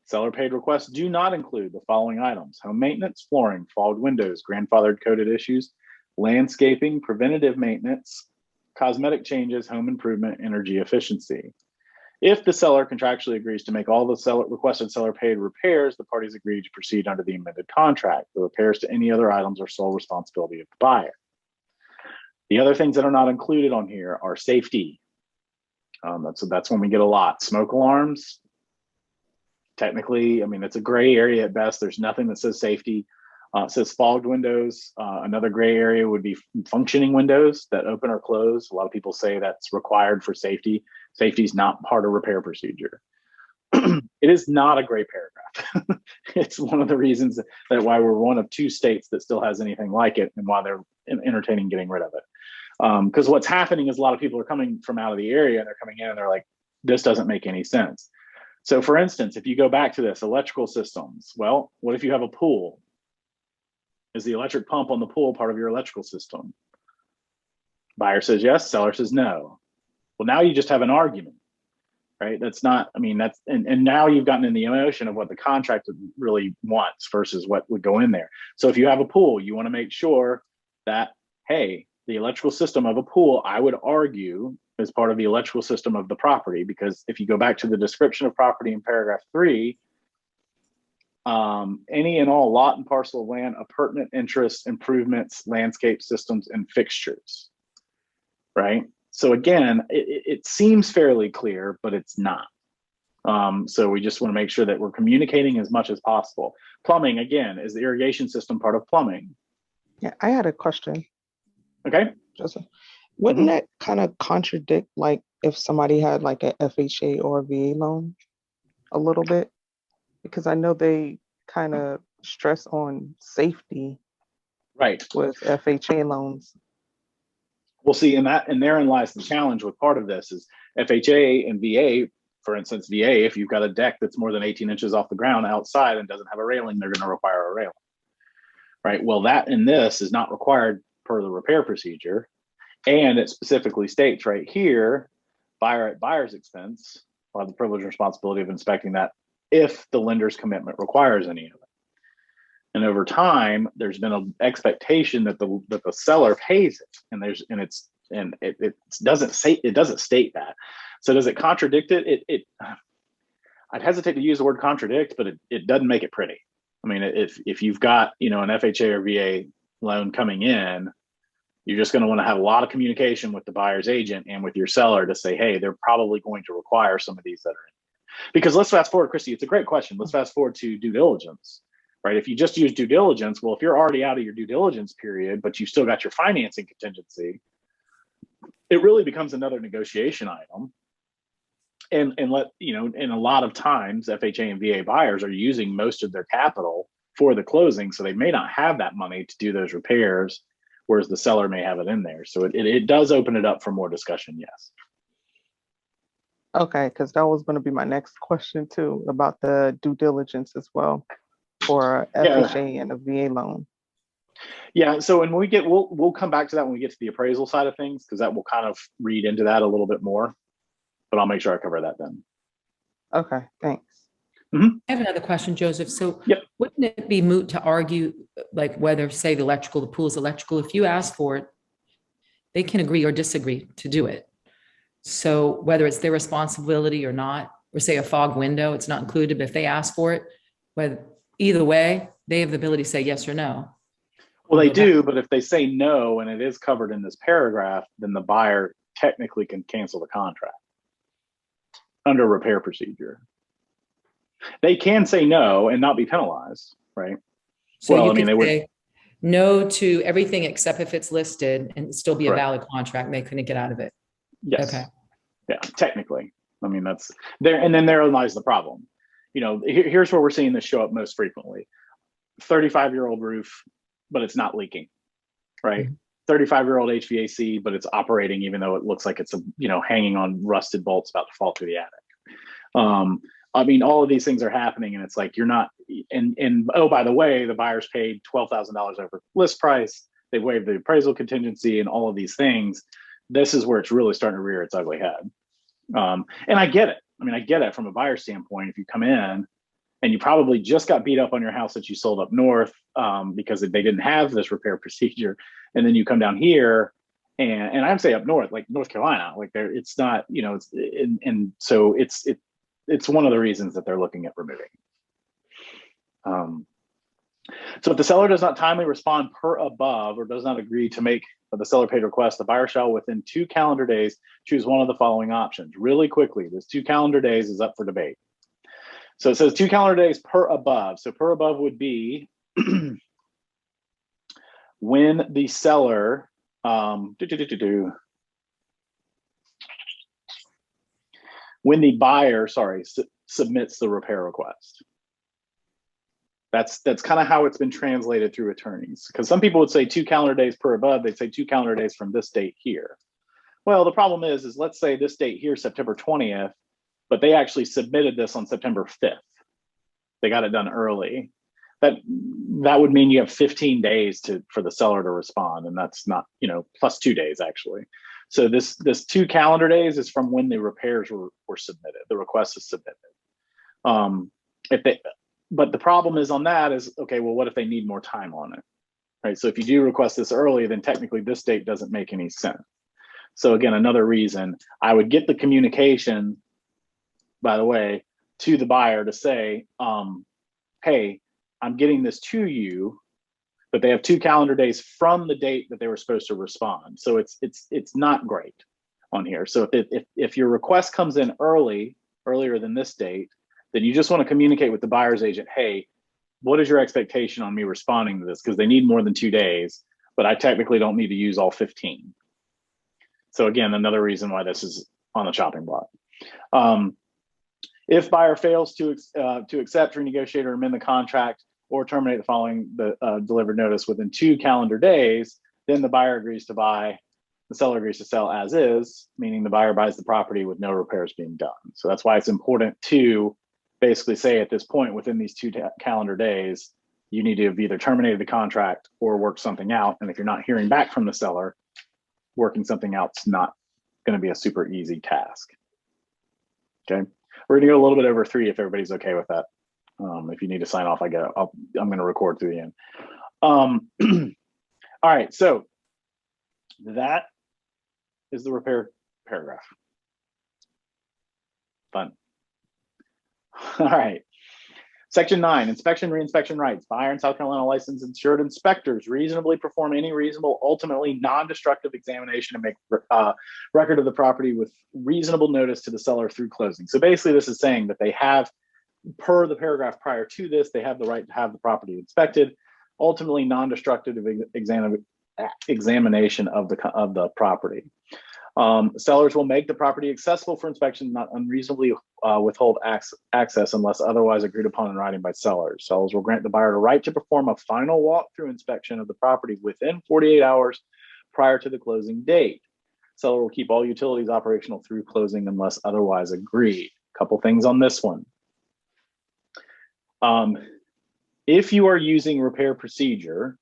Seller paid requests do not include the following items: home maintenance, flooring, fogged windows, grandfathered coated issues, landscaping, preventative maintenance, cosmetic changes, home improvement, energy efficiency. If the seller contractually agrees to make all the requested seller paid repairs, the parties agree to proceed under the amended contract. The repairs to any other items are sole responsibility of the buyer. The other things that are not included on here are safety. That's when we get a lot. Smoke alarms. Technically, I mean, it's a gray area at best. There's nothing that says safety. It says fogged windows. Another gray area would be functioning windows that open or close. A lot of people say that's required for safety. Safety is not part of repair procedure. It is not a great paragraph. It's one of the reasons that why we're one of 2 states that still has anything like it, and why they're entertaining getting rid of it. Because what's happening is a lot of people are coming from out of the area, and they're coming in and they're like, this doesn't make any sense. So for instance, if you go back to this, electrical systems, well, what if you have a pool? Is the electric pump on the pool part of your electrical system? Buyer says yes, seller says no. Well, now you just have an argument, right? That's not, I mean, that's, and now you've gotten in the emotion of what the contract really wants versus what would go in there. So if you have a pool, you want to make sure that, hey, the electrical system of a pool, I would argue, is part of the electrical system of the property, because if you go back to the description of property in paragraph 3, any and all lot and parcel of land, appurtenant interests, improvements, landscape systems, and fixtures, right? So again, it seems fairly clear, but it's not. So we just want to make sure that we're communicating as much as possible. Plumbing, again, is the irrigation system part of plumbing? Yeah, I had a question. Okay. Joseph. Wouldn't that kind of contradict, like, if somebody had like a FHA or a VA loan a little bit? Because I know they kind of stress on safety, right, with FHA loans. We'll see, and therein lies the challenge with part of this is FHA and VA. For instance, VA, if you've got a deck that's more than 18 inches off the ground outside and doesn't have a railing, they're going to require a railing, right? Well, that in this is not required per the repair procedure. And it specifically states right here, buyer at buyer's expense will have the privilege and responsibility of inspecting that if the lender's commitment requires any of it. And over time, there's been an expectation that the seller pays it, and it doesn't state that. So does it contradict it? I'd hesitate to use the word contradict, but it doesn't make it pretty. I mean, if you've got an FHA or VA loan coming in, you're just going to want to have a lot of communication with the buyer's agent and with your seller to say, hey, they're probably going to require some of these that are in. Because let's fast forward, Christy, it's a great question. Let's fast forward to due diligence, right? If you just use due diligence, well, if you're already out of your due diligence period, but you've still got your financing contingency, it really becomes another negotiation item. And a lot of times FHA and VA buyers are using most of their capital for the closing. So they may not have that money to do those repairs, whereas the seller may have it in there. So it does open it up for more discussion, yes. Okay, because that was going to be my next question too, about the due diligence as well for FHA and a VA loan. Yeah, so when we get, we'll come back to that when we get to the appraisal side of things, because that will kind of read into that a little bit more, but I'll make sure I cover that then. Okay, thanks. I have another question, Joseph. So wouldn't it be moot to argue, like, whether, say, the pool is electrical? If you ask for it, they can agree or disagree to do it. So whether it's their responsibility or not, or say a fog window, it's not included, but if they ask for it, either way, they have the ability to say yes or no. Well, they do, but if they say no and it is covered in this paragraph, then the buyer technically can cancel the contract under repair procedure. They can say no and not be penalized, right? So well, you can say no to everything except if it's listed and still be a valid contract. And they couldn't get out of it. Yes. Okay. Yeah, technically. I mean, that's there. And then therein lies the problem. Here's where we're seeing this show up most frequently. 35-year-old roof, but it's not leaking, right? 35-year-old HVAC, but it's operating even though it looks like it's hanging on rusted bolts about to fall through the attic. I mean, all of these things are happening, and it's like you're not. And oh, by the way, the buyer's paid $12,000 over list price. They waived the appraisal contingency, and all of these things. This is where it's really starting to rear its ugly head. And I get it. I mean, I get it from a buyer standpoint. If you come in and you probably just got beat up on your house that you sold up north because they didn't have this repair procedure, and then you come down here, and I'd say up north, like North Carolina, like it's not, and so it's one of the reasons that they're looking at removing. So if the seller does not timely respond per above or does not agree to make the seller paid request, the buyer shall within 2 calendar days choose one of the following options. Really quickly, this 2 calendar days is up for debate. So it says 2 calendar days per above. So per above would be when the seller when the buyer, submits the repair request. That's kind of how it's been translated through attorneys, because some people would say 2 calendar days per above. They'd say 2 calendar days from this date here. Well, the problem is let's say this date here, September 20th, but they actually submitted this on September 5th. They got it done early. That would mean you have 15 days for the seller to respond, and that's not, plus 2 days actually. So this 2 calendar days is from when the repairs were submitted. The request is submitted. But the problem is on that is, okay, well, what if they need more time on it, right? So if you do request this early, then technically this date doesn't make any sense. So again, another reason I would get the communication, by the way, to the buyer to say, hey, I'm getting this to you, but they have 2 calendar days from the date that they were supposed to respond. So it's not great on here. So if your request comes in earlier than this date, then you just want to communicate with the buyer's agent, hey, what is your expectation on me responding to this? Because they need more than 2 days, but I technically don't need to use all 15. So again, another reason why this is on the chopping block. If buyer fails to accept, renegotiate, or amend the contract or terminate the following the delivered notice within 2 calendar days, then the buyer agrees to buy, the seller agrees to sell as is, meaning the buyer buys the property with no repairs being done. So that's why it's important to basically say at this point, within these 2 calendar days, you need to have either terminated the contract or work something out. And if you're not hearing back from the seller, working something out is not going to be a super easy task. Okay, we're going to go a little bit over 3 if everybody's okay with that. If you need to sign off, I'm going to record through the end. All right, so that is the repair paragraph. Fun. All right. Section 9, inspection, reinspection rights. Buyer and South Carolina licensed insured inspectors reasonably perform any reasonable, ultimately non-destructive examination and make record of the property with reasonable notice to the seller through closing. So basically this is saying that they have, per the paragraph prior to this, they have the right to have the property inspected, ultimately non-destructive examination of the property. Sellers will make the property accessible for inspection, not unreasonably withhold access unless otherwise agreed upon in writing by sellers. Sellers will grant the buyer the right to perform a final walkthrough inspection of the property within 48 hours prior to the closing date. Seller will keep all utilities operational through closing unless otherwise agreed. Couple things on this one. If you are using repair procedure,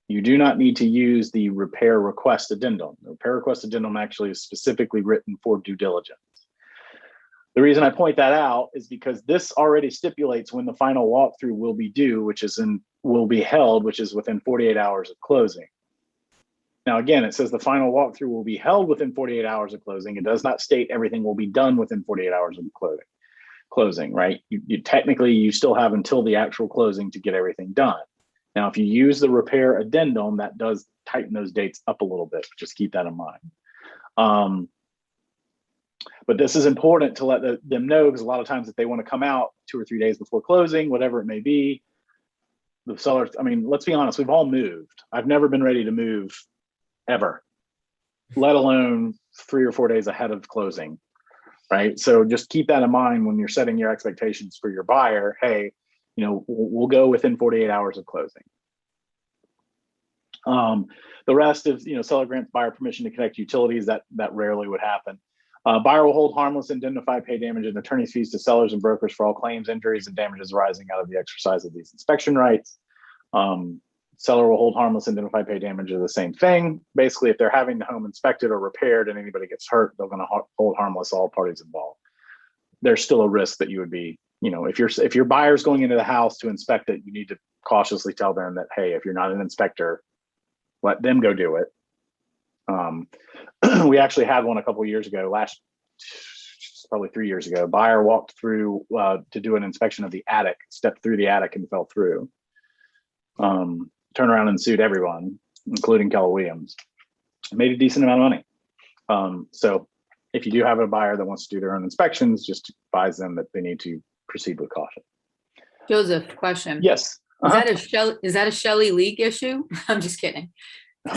you do not need to use the repair request addendum. The repair request addendum actually is specifically written for due diligence. The reason I point that out is because this already stipulates when the final walkthrough will be due, will be held, which is within 48 hours of closing. Now, again, it says the final walkthrough will be held within 48 hours of closing. It does not state everything will be done within 48 hours of closing, right? Technically, you still have until the actual closing to get everything done. Now, if you use the repair addendum, that does tighten those dates up a little bit. Just keep that in mind. But this is important to let them know, because a lot of times if they want to come out 2 or 3 days before closing, whatever it may be, the sellers, I mean, let's be honest, we've all moved. I've never been ready to move ever, let alone 3 or 4 days ahead of closing, right? So just keep that in mind when you're setting your expectations for your buyer. Hey, we'll go within 48 hours of closing. The rest of, seller grants buyer permission to connect utilities. That rarely would happen. Buyer will hold harmless, indemnify, pay damage and attorney's fees to sellers and brokers for all claims, injuries, and damages arising out of the exercise of these inspection rights. Seller will hold harmless, indemnify, pay damage are the same thing. Basically, if they're having the home inspected or repaired and anybody gets hurt, they're going to hold harmless all parties involved. There's still a risk that you would be, if your buyer's going into the house to inspect it, you need to cautiously tell them that, hey, if you're not an inspector, let them go do it. We actually had one a couple of years ago, probably 3 years ago. Buyer walked through to do an inspection of the attic, stepped through the attic and fell through. Turned around and sued everyone, including Keller Williams. Made a decent amount of money. So if you do have a buyer that wants to do their own inspections, just advise them that they need to proceed with caution. Joseph, question. Yes. Is that a Shelley leak issue? I'm just kidding. It's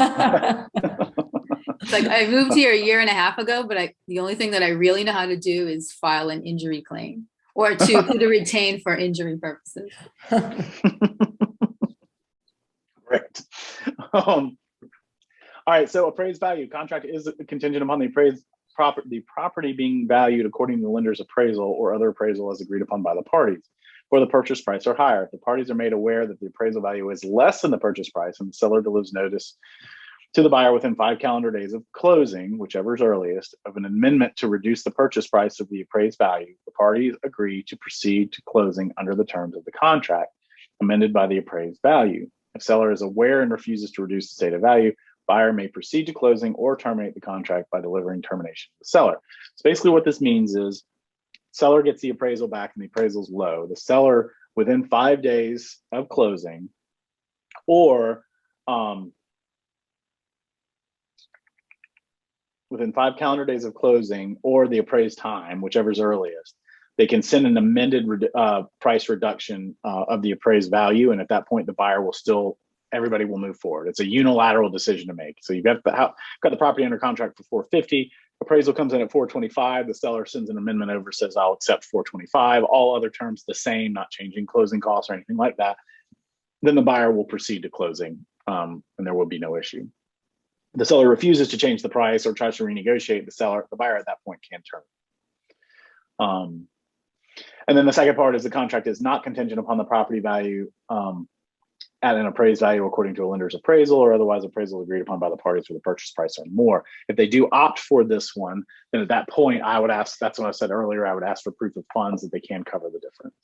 like I moved here 1.5 years ago, but the only thing that I really know how to do is file an injury claim. Or to retain for injury purposes. Right. All right. So appraised value contract is contingent upon the appraised property being valued according to the lender's appraisal or other appraisal as agreed upon by the parties, or the purchase price or higher. If the parties are made aware that the appraisal value is less than the purchase price and the seller delivers notice to the buyer within 5 calendar days of closing, whichever is earliest, of an amendment to reduce the purchase price of the appraised value, the parties agree to proceed to closing under the terms of the contract, amended by the appraised value. If seller is aware and refuses to reduce the stated value, buyer may proceed to closing or terminate the contract by delivering termination to the seller. So basically what this means is seller gets the appraisal back and the appraisal is low. The seller within 5 days of closing or within 5 calendar days of closing or the appraised time, whichever's earliest, they can send an amended price reduction of the appraised value. And at that point, the buyer will still, everybody will move forward. It's a unilateral decision to make. So you've got the property under contract for 450, appraisal comes in at 425, the seller sends an amendment over, says, I'll accept 425, all other terms the same, not changing closing costs or anything like that. Then the buyer will proceed to closing and there will be no issue. The seller refuses to change the price or tries to renegotiate, the buyer at that point can terminate. And then the second part is the contract is not contingent upon the property value at an appraised value according to a lender's appraisal or otherwise appraisal agreed upon by the parties for the purchase price or more. If they do opt for this one, then at that point, I would ask, that's what I said earlier, I would ask for proof of funds that they can cover the difference.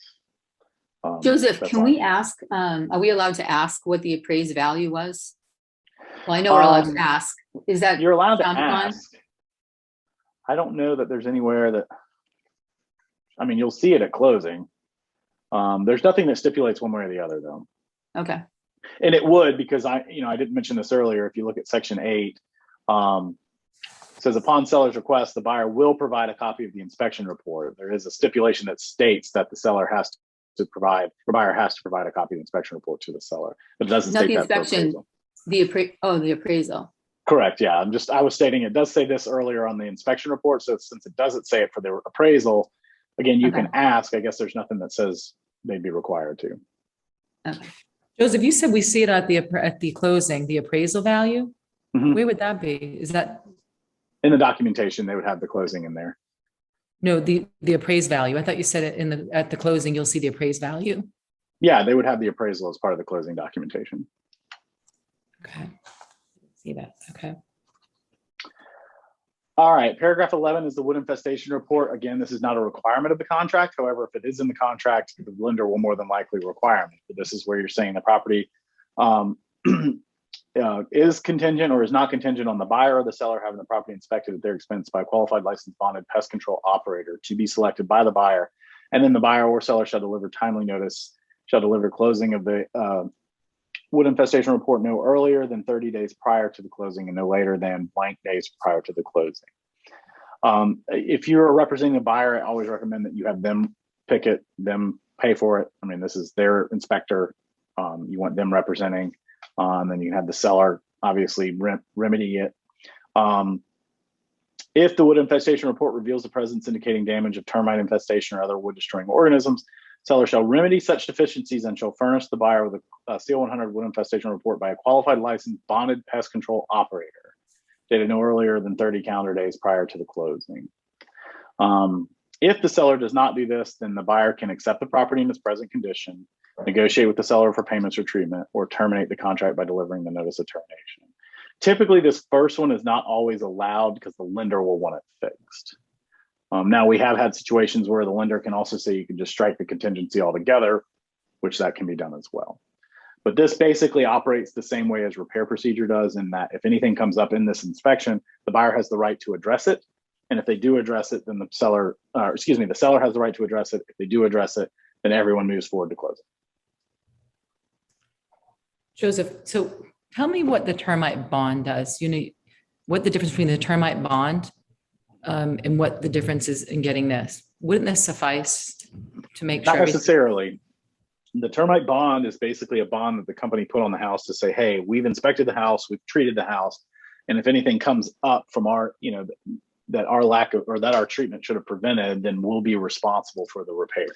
Joseph, can we ask, are we allowed to ask what the appraised value was? Well, I know we're allowed to ask. Is that you're allowed to frowned upon? ask? I don't know that there's anywhere that, I mean, you'll see it at closing. There's nothing that stipulates one way or the other though. Okay. And it would, because I didn't mention this earlier. If you look at section 8, it says upon seller's request, the buyer will provide a copy of the inspection report. There is a stipulation that states that the seller has to provide, the buyer has to provide a copy of the inspection report to the seller, but it doesn't Not state the that for inspection, appraisal. the appraisal. Correct. Yeah. I was stating it does say this earlier on the inspection report. So since it doesn't say it for the appraisal, again, you can ask. I guess there's nothing that says they'd be required to. Okay. Joseph, you said we see it at the closing, the appraisal value. Mhm. Where would that be? Is that In the documentation, they would have the closing in there. no, the appraised value? I thought you said it at the closing, you'll see the appraised value. Yeah, they would have the appraisal as part of the closing documentation. Okay. See that. Okay. All right, paragraph 11 is the wood infestation report. Again, this is not a requirement of the contract. However, if it is in the contract, the lender will more than likely require it. But this is where you're saying the property is contingent or is not contingent on the buyer or the seller having the property inspected at their expense by a qualified licensed bonded pest control operator to be selected by the buyer. And then the buyer or seller shall deliver timely notice, shall deliver closing of the wood infestation report no earlier than 30 days prior to the closing and no later than blank days prior to the closing. If you're representing a buyer, I always recommend that you have them pick it, them pay for it. I mean, this is their inspector. You want them representing, and then you have the seller obviously remedy it. If the wood infestation report reveals the presence indicating damage of termite infestation or other wood destroying organisms, seller shall remedy such deficiencies and shall furnish the buyer with a CL 100 wood infestation report by a qualified licensed bonded pest control operator, dated no earlier than 30 calendar days prior to the closing. If the seller does not do this, then the buyer can accept the property in its present condition, negotiate with the seller for payments or treatment, or terminate the contract by delivering the notice of termination. Typically, this first one is not always allowed because the lender will want it fixed. Now, we have had situations where the lender can also say you can just strike the contingency altogether, which that can be done as well. But this basically operates the same way as repair procedure does, in that if anything comes up in this inspection, the buyer has the right to address it. And if they do address it, then the seller has the right to address it. If they do address it, then everyone moves forward to close it. Joseph, so tell me what the termite bond does. You know, what the difference between the termite bond and what the difference is in getting this. Wouldn't this suffice to make sure? Not necessarily. The termite bond is basically a bond that the company put on the house to say, hey, we've inspected the house, we've treated the house, and if anything comes up from our, that our lack of, or that our treatment should have prevented, then we'll be responsible for the repair.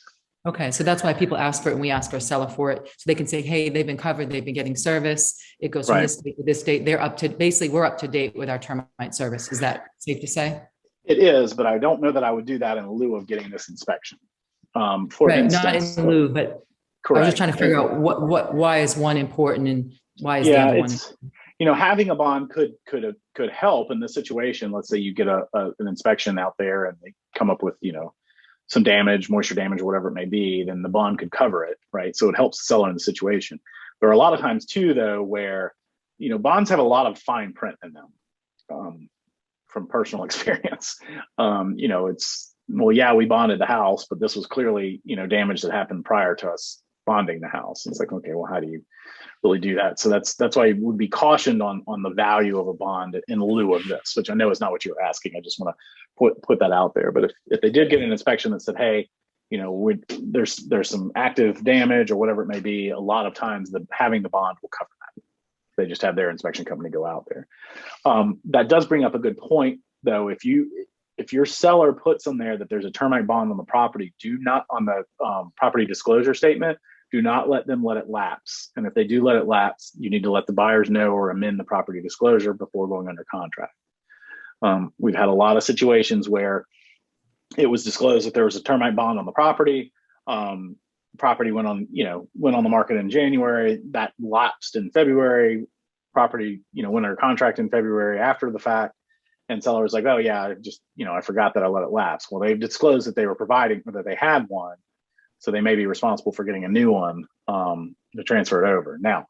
Okay, so that's why people ask for it and we ask our seller for it. So they can say, hey, they've been covered, they've been getting service. It goes from Right. this date to this date. They're up to, basically, we're up to date with our termite service. Is that safe to say? It is, but I don't know that I would do that in lieu of getting this inspection. For Right, instance, not in lieu, but I was correct. just trying to figure out why is one important and why is the Yeah, other one? it's, you know, having a bond could help in this situation. Let's say you get an inspection out there and they come up with, you know, some damage, moisture damage, or whatever it may be, then the bond could cover it, right? So it helps the seller in the situation. There are a lot of times too, though, where, you know, bonds have a lot of fine print in them, from personal experience. You know, it's, well, yeah, we bonded the house, but this was clearly, you know, damage that happened prior to us bonding the house. It's like, okay, well, how do you really do that? So that's why I would be cautioned on the value of a bond in lieu of this, which I know is not what you're asking. I just want to put that out there. But if they did get an inspection that said, hey, you know, there's some active damage or whatever it may be, a lot of times having the bond will cover that. They just have their inspection company go out there. That does bring up a good point, though. If your seller puts on there that there's a termite bond on the property, do not, on the property disclosure statement, do not let them let it lapse. And if they do let it lapse, you need to let the buyers know or amend the property disclosure before going under contract. We've had a lot of situations where it was disclosed that there was a termite bond on the property. Property went on the market in January. That lapsed in February. Property, you know, went under contract in February after the fact. And seller was like, oh yeah, I forgot that I let it lapse. Well, they've disclosed that they were providing, or that they had one. So they may be responsible for getting a new one to transfer it over. Now,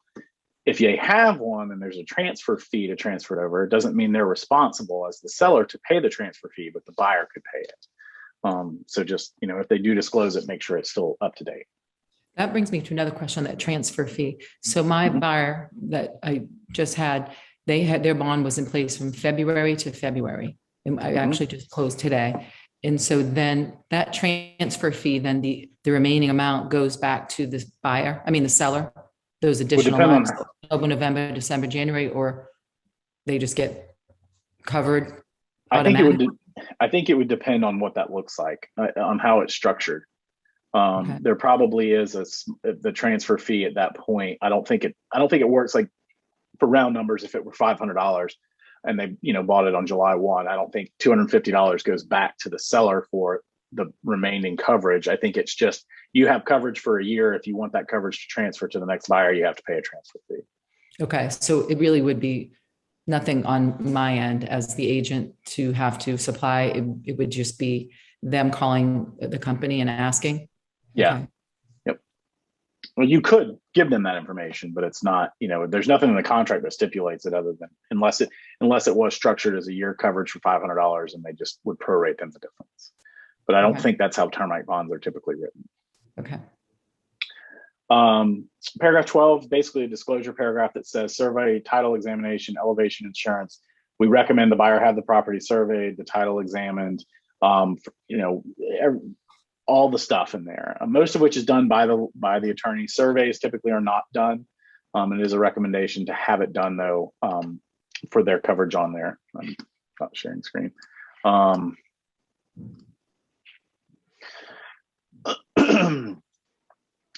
if you have one and there's a transfer fee to transfer it over, it doesn't mean they're responsible as the seller to pay the transfer fee, but the buyer could pay it. So just, you know, if they do disclose it, make sure it's still up to date. That brings me to another question on that transfer fee. So my buyer that I just had, their bond was in place from February to February. And I actually just closed today. And so then that transfer fee, then the remaining amount goes back to the buyer, the seller, those additional months, October, November, December, January, or they just get covered automatically? I think it would depend on what that looks like, on how it's structured. Okay. There probably is the transfer fee at that point. I don't think it works like, for round numbers, if it were $500 and they, you know, bought it on July 1, I don't think $250 goes back to the seller for the remaining coverage. I think it's just, you have coverage for a year. If you want that coverage to transfer to the next buyer, you have to pay a transfer fee. Okay. So it really would be nothing on my end as the agent to have to supply. It would just be them calling the company and asking. Yeah. Okay. Yep. Well, you could give them that information, but it's not, you know, there's nothing in the contract that stipulates it, other than unless it was structured as a year coverage for $500 and they just would prorate them the difference. But I don't think that's how termite bonds are typically written. Okay. Paragraph 12, basically a disclosure paragraph that says survey, title examination, elevation insurance. We recommend the buyer have the property surveyed, the title examined, you know, all the stuff in there, most of which is done by the attorney. Surveys typically are not done. It is a recommendation to have it done, though, for their coverage on there. I'm not sharing screen.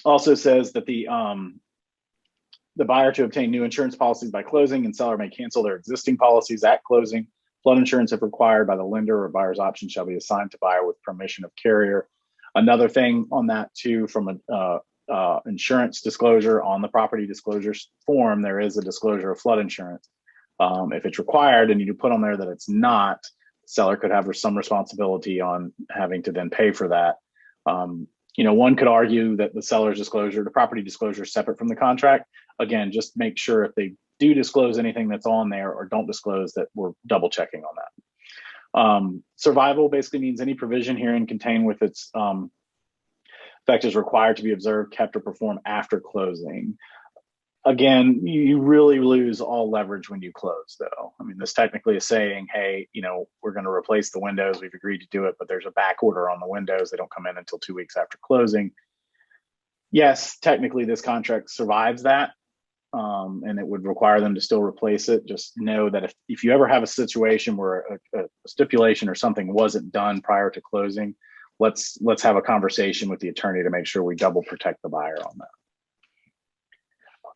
Also says that the buyer to obtain new insurance policies by closing, and seller may cancel their existing policies at closing. Flood insurance, if required by the lender or buyer's option, shall be assigned to buyer with permission of carrier. Another thing on that too, from a insurance disclosure on the property disclosure form, there is a disclosure of flood insurance. If it's required and you put on there that it's not, the seller could have some responsibility on having to then pay for that. You know, one could argue that the seller's disclosure, the property disclosure, is separate from the contract. Again, just make sure if they do disclose anything that's on there or don't disclose, that we're double checking on that. Survival basically means any provision herein contained with its effect is required to be observed, kept, or performed after closing. Again, you really lose all leverage when you close, though. I mean, this technically is saying, hey, you know, we're going to replace the windows. We've agreed to do it, but there's a back order on the windows. They don't come in until 2 weeks after closing. Yes, technically this contract survives that. and it would require them to still replace it. Just know that if you ever have a situation where a stipulation or something wasn't done prior to closing, let's have a conversation with the attorney to make sure we double protect the buyer on that.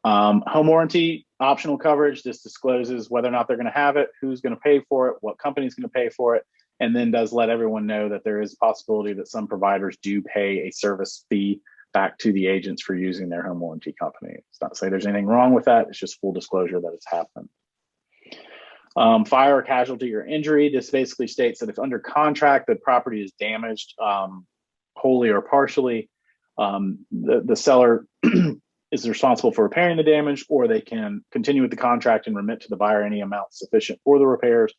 Home warranty, optional coverage. This discloses whether or not they're going to have it, who's going to pay for it, what company's going to pay for it, and then does let everyone know that there is a possibility that some providers do pay a service fee back to the agents for using their home warranty company. It's not to say there's anything wrong with that. It's just full disclosure that it's happened. Fire or casualty or injury. This basically states that if under contract, the property is damaged wholly or partially, the seller is responsible for repairing the damage, or they can continue with the contract and remit to the buyer any amount sufficient for the repairs,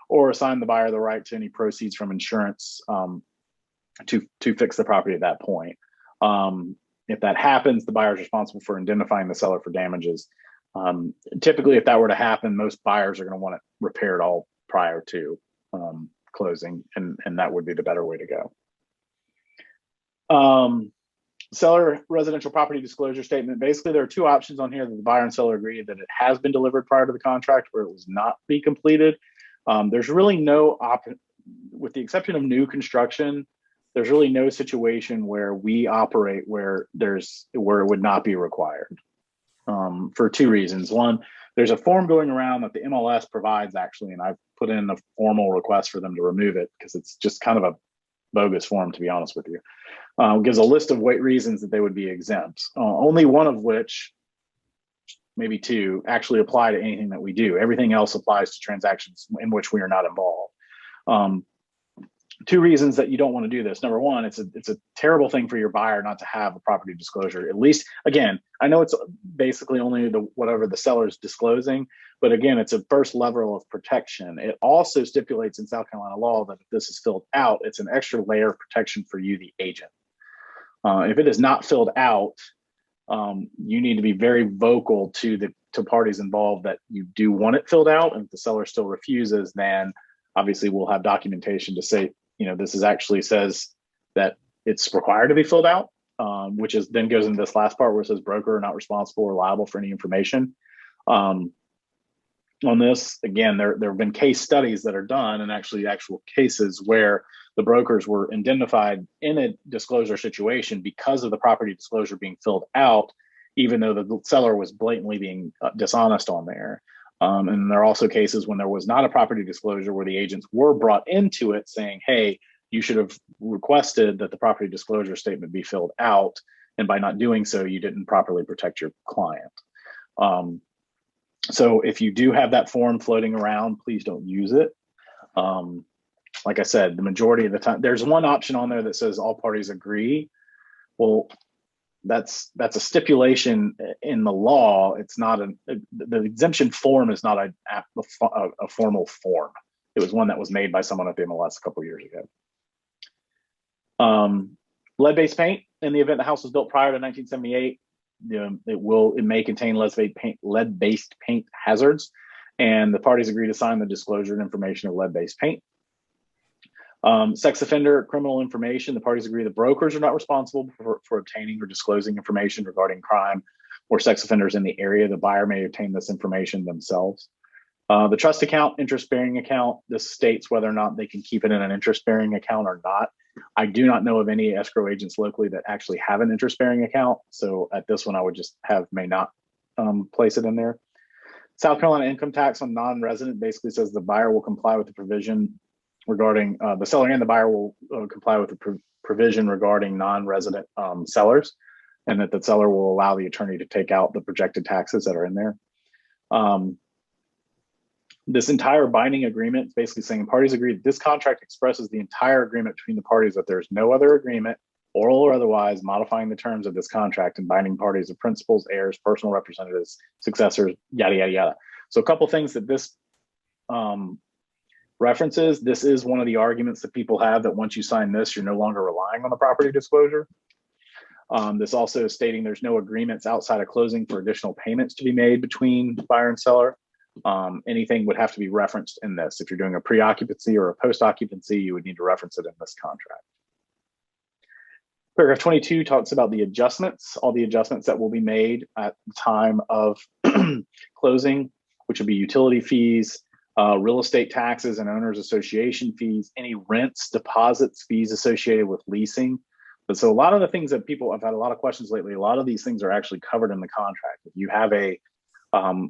or assign the buyer the right to any proceeds from insurance to fix the property at that point. If that happens, the buyer is responsible for indemnifying the seller for damages. Typically, if that were to happen, most buyers are going to want it repaired all prior to closing, and that would be the better way to go. Seller residential property disclosure statement. Basically, there are two options on here that the buyer and seller agree that it has been delivered prior to the contract, or it was not be completed. There's really no with the exception of new construction, there's really no situation where we operate where it would not be required, for two reasons. One, there's a form going around that the MLS provides actually, and I've put in a formal request for them to remove it because it's just kind of a bogus form, to be honest with you. Gives a list of reasons that they would be exempt, only one of which, maybe two, actually apply to anything that we do. Everything else applies to transactions in which we are not involved. Two reasons that you don't want to do this. Number one, it's a terrible thing for your buyer not to have a property disclosure. At least, again, I know it's basically only whatever the seller's disclosing, but again, it's a first level of protection. It also stipulates in South Carolina law that if this is filled out, it's an extra layer of protection for you, the agent. If it is not filled out, you need to be very vocal to parties involved that you do want it filled out. And if the seller still refuses, then obviously we'll have documentation to say, this actually says that it's required to be filled out, which then goes into this last part where it says broker are not responsible or liable for any information. On this, again, there have been case studies that are done, and actually actual cases where the brokers were indemnified in a disclosure situation because of the property disclosure being filled out, even though the seller was blatantly being dishonest on there. And there are also cases when there was not a property disclosure where the agents were brought into it saying, hey, you should have requested that the property disclosure statement be filled out. And by not doing so, you didn't properly protect your client. So if you do have that form floating around, please don't use it. Like I said, the majority of the time, there's one option on there that says all parties agree. Well, that's a stipulation in the law. It's not the exemption form is not a formal form. It was one that was made by someone at the MLS a couple of years ago. Lead-based paint. In the event the house was built prior to 1978, it may contain lead-based paint hazards, and the parties agree to sign the disclosure and information of lead-based paint. Sex offender criminal information. The parties agree the brokers are not responsible for obtaining or disclosing information regarding crime or sex offenders in the area. The buyer may obtain this information themselves. The trust account, interest-bearing account. This states whether or not they can keep it in an interest-bearing account or not. I do not know of any escrow agents locally that actually have an interest-bearing account. So at this one, I would just may not place it in there. South Carolina income tax on non-resident basically says the buyer will comply with the provision regarding the seller and the buyer will comply with the provision regarding non-resident sellers, and that the seller will allow the attorney to take out the projected taxes that are in there. This entire binding agreement is basically saying parties agree that this contract expresses the entire agreement between the parties, that there's no other agreement, oral or otherwise, modifying the terms of this contract and binding parties of principals, heirs, personal representatives, successors, yada, yada, yada. So a couple things that this references. This is one of the arguments that people have, that once you sign this, you're no longer relying on the property disclosure. This also is stating there's no agreements outside of closing for additional payments to be made between buyer and seller. Anything would have to be referenced in this. If you're doing a pre-occupancy or a post-occupancy, you would need to reference it in this contract. Paragraph 22 talks about the adjustments, all the adjustments that will be made at the time of closing, which would be utility fees, real estate taxes and owners association fees, any rents, deposits, fees associated with leasing. But so a lot of the things that people, I've had a lot of questions lately, a lot of these things are actually covered in the contract. If you have a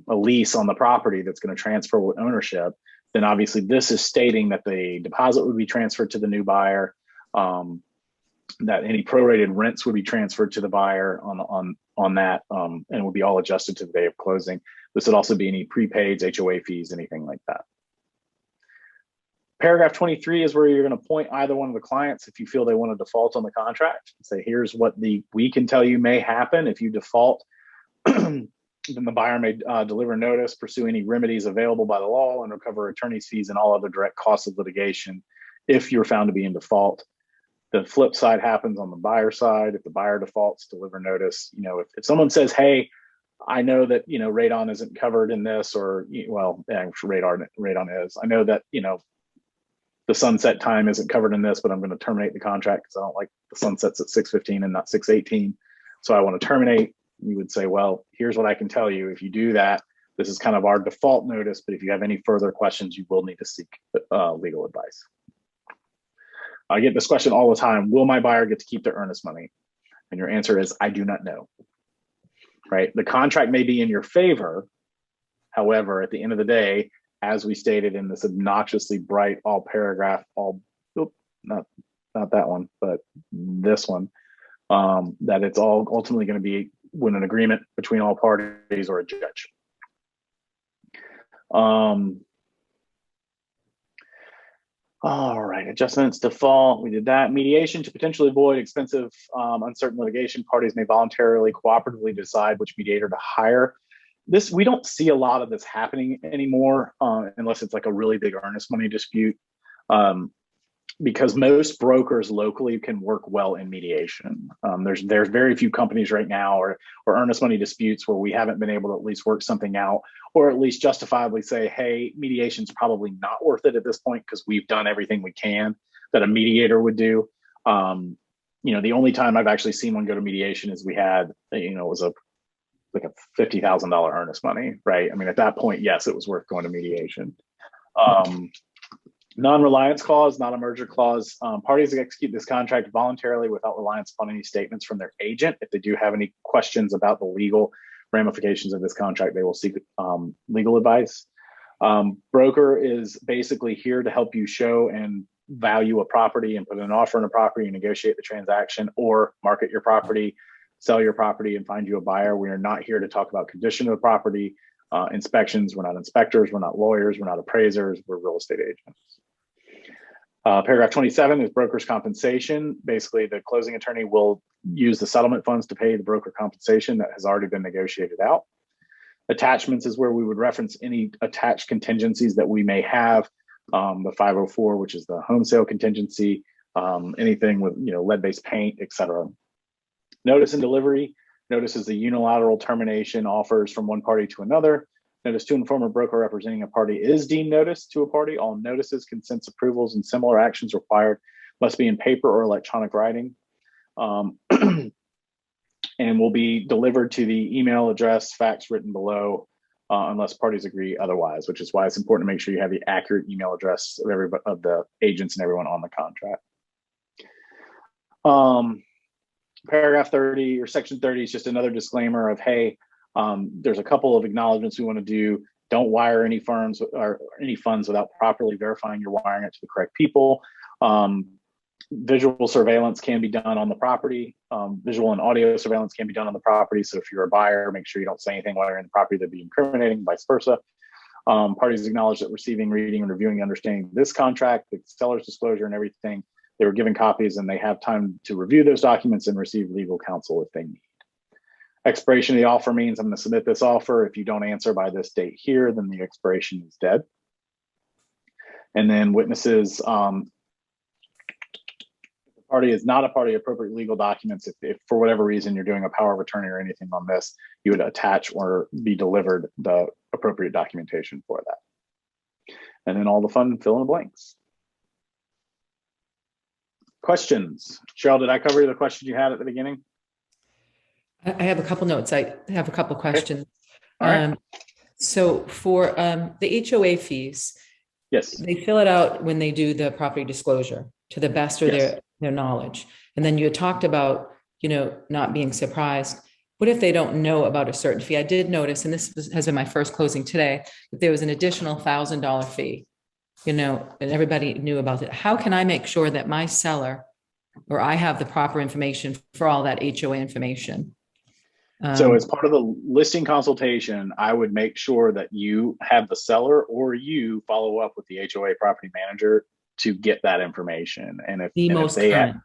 lease on the property that's going to transfer with ownership, then obviously this is stating that the deposit would be transferred to the new buyer, that any prorated rents would be transferred to the buyer on that, and would be all adjusted to the day of closing. This would also be any prepaids, HOA fees, anything like that. Paragraph 23 is where you're going to point either one of the clients if you feel they want to default on the contract. Say, here's what we can tell you may happen if you default. Then the buyer may deliver notice, pursue any remedies available by the law, and recover attorney's fees and all other direct costs of litigation if you're found to be in default. The flip side happens on the buyer side. If the buyer defaults, deliver notice. If someone says, hey, I know that, radon isn't covered in this, or, well, yeah, radon is. I know that, the sunset time isn't covered in this, but I'm going to terminate the contract because I don't like the sunsets at 6:15 and not 6:18. So I want to terminate. You would say, well, here's what I can tell you. If you do that, this is kind of our default notice, but if you have any further questions, you will need to seek legal advice. I get this question all the time. Will my buyer get to keep their earnest money? And your answer is, I do not know. Right? The contract may be in your favor. However, at the end of the day, as we stated in this obnoxiously bright not that one, but this one, that it's all ultimately going to be when an agreement between all parties or a judge. All right, adjustments, default, we did that. Mediation to potentially avoid expensive, uncertain litigation. Parties may voluntarily, cooperatively decide which mediator to hire. We don't see a lot of this happening anymore, unless it's like a really big earnest money dispute, because most brokers locally can work well in mediation. There's very few companies right now or earnest money disputes where we haven't been able to at least work something out, or at least justifiably say, hey, mediation's probably not worth it at this point because we've done everything we can that a mediator would do. The only time I've actually seen one go to mediation is we had, it was like a $50,000 earnest money, right? I mean, at that point, yes, it was worth going to mediation. Non-reliance clause, not a merger clause. Parties that execute this contract voluntarily without reliance upon any statements from their agent. If they do have any questions about the legal ramifications of this contract, they will seek legal advice. Broker is basically here to help you show and value a property and put an offer on a property and negotiate the transaction, or market your property, sell your property and find you a buyer. We are not here to talk about condition of the property, inspections. We're not inspectors. We're not lawyers. We're not appraisers. We're real estate agents. Paragraph 27 is broker's compensation. Basically, the closing attorney will use the settlement funds to pay the broker compensation that has already been negotiated out. Attachments is where we would reference any attached contingencies that we may have. The 504, which is the home sale contingency, anything with lead-based paint, etc. Notice and delivery. Notice is the unilateral termination offers from one party to another. Notice to inform a broker representing a party is deemed notice to a party. All notices, consents, approvals, and similar actions required must be in paper or electronic writing, and will be delivered to the email address, fax written below, unless parties agree otherwise, which is why it's important to make sure you have the accurate email address of the agents and everyone on the contract. Paragraph 30 or section 30 is just another disclaimer of, hey, there's a couple of acknowledgements we want to do. Don't wire any firms or any funds without properly verifying you're wiring it to the correct people. Visual surveillance can be done on the property. Visual and audio surveillance can be done on the property. So if you're a buyer, make sure you don't say anything while you're in the property that'd be incriminating, vice versa. Parties acknowledge that receiving, reading, and reviewing, understanding this contract, the seller's disclosure and everything, they were given copies and they have time to review those documents and receive legal counsel if they need. Expiration of the offer means I'm going to submit this offer. If you don't answer by this date here, then the expiration is dead. And then witnesses, the party is not a party of appropriate legal documents. If for whatever reason you're doing a power of attorney or anything on this, you would attach or be delivered the appropriate documentation for that. And then all the fun fill in the blanks. Questions? Cheryl, did I cover the questions you had at the beginning? I have a couple notes. I have a couple questions. All right. So for the HOA fees, Yes. they fill it out when they do the property disclosure to the best of Yes. their knowledge. And then you had talked about, not being surprised. What if they don't know about a certain fee? I did notice, and has been my first closing today, that there was an additional $1,000 fee, and everybody knew about it. How can I make sure that my seller or I have the proper information for all that HOA information? So as part of the listing consultation, I would make sure that you have the seller or you follow up with the HOA property manager to get that information. And if The and if most they current.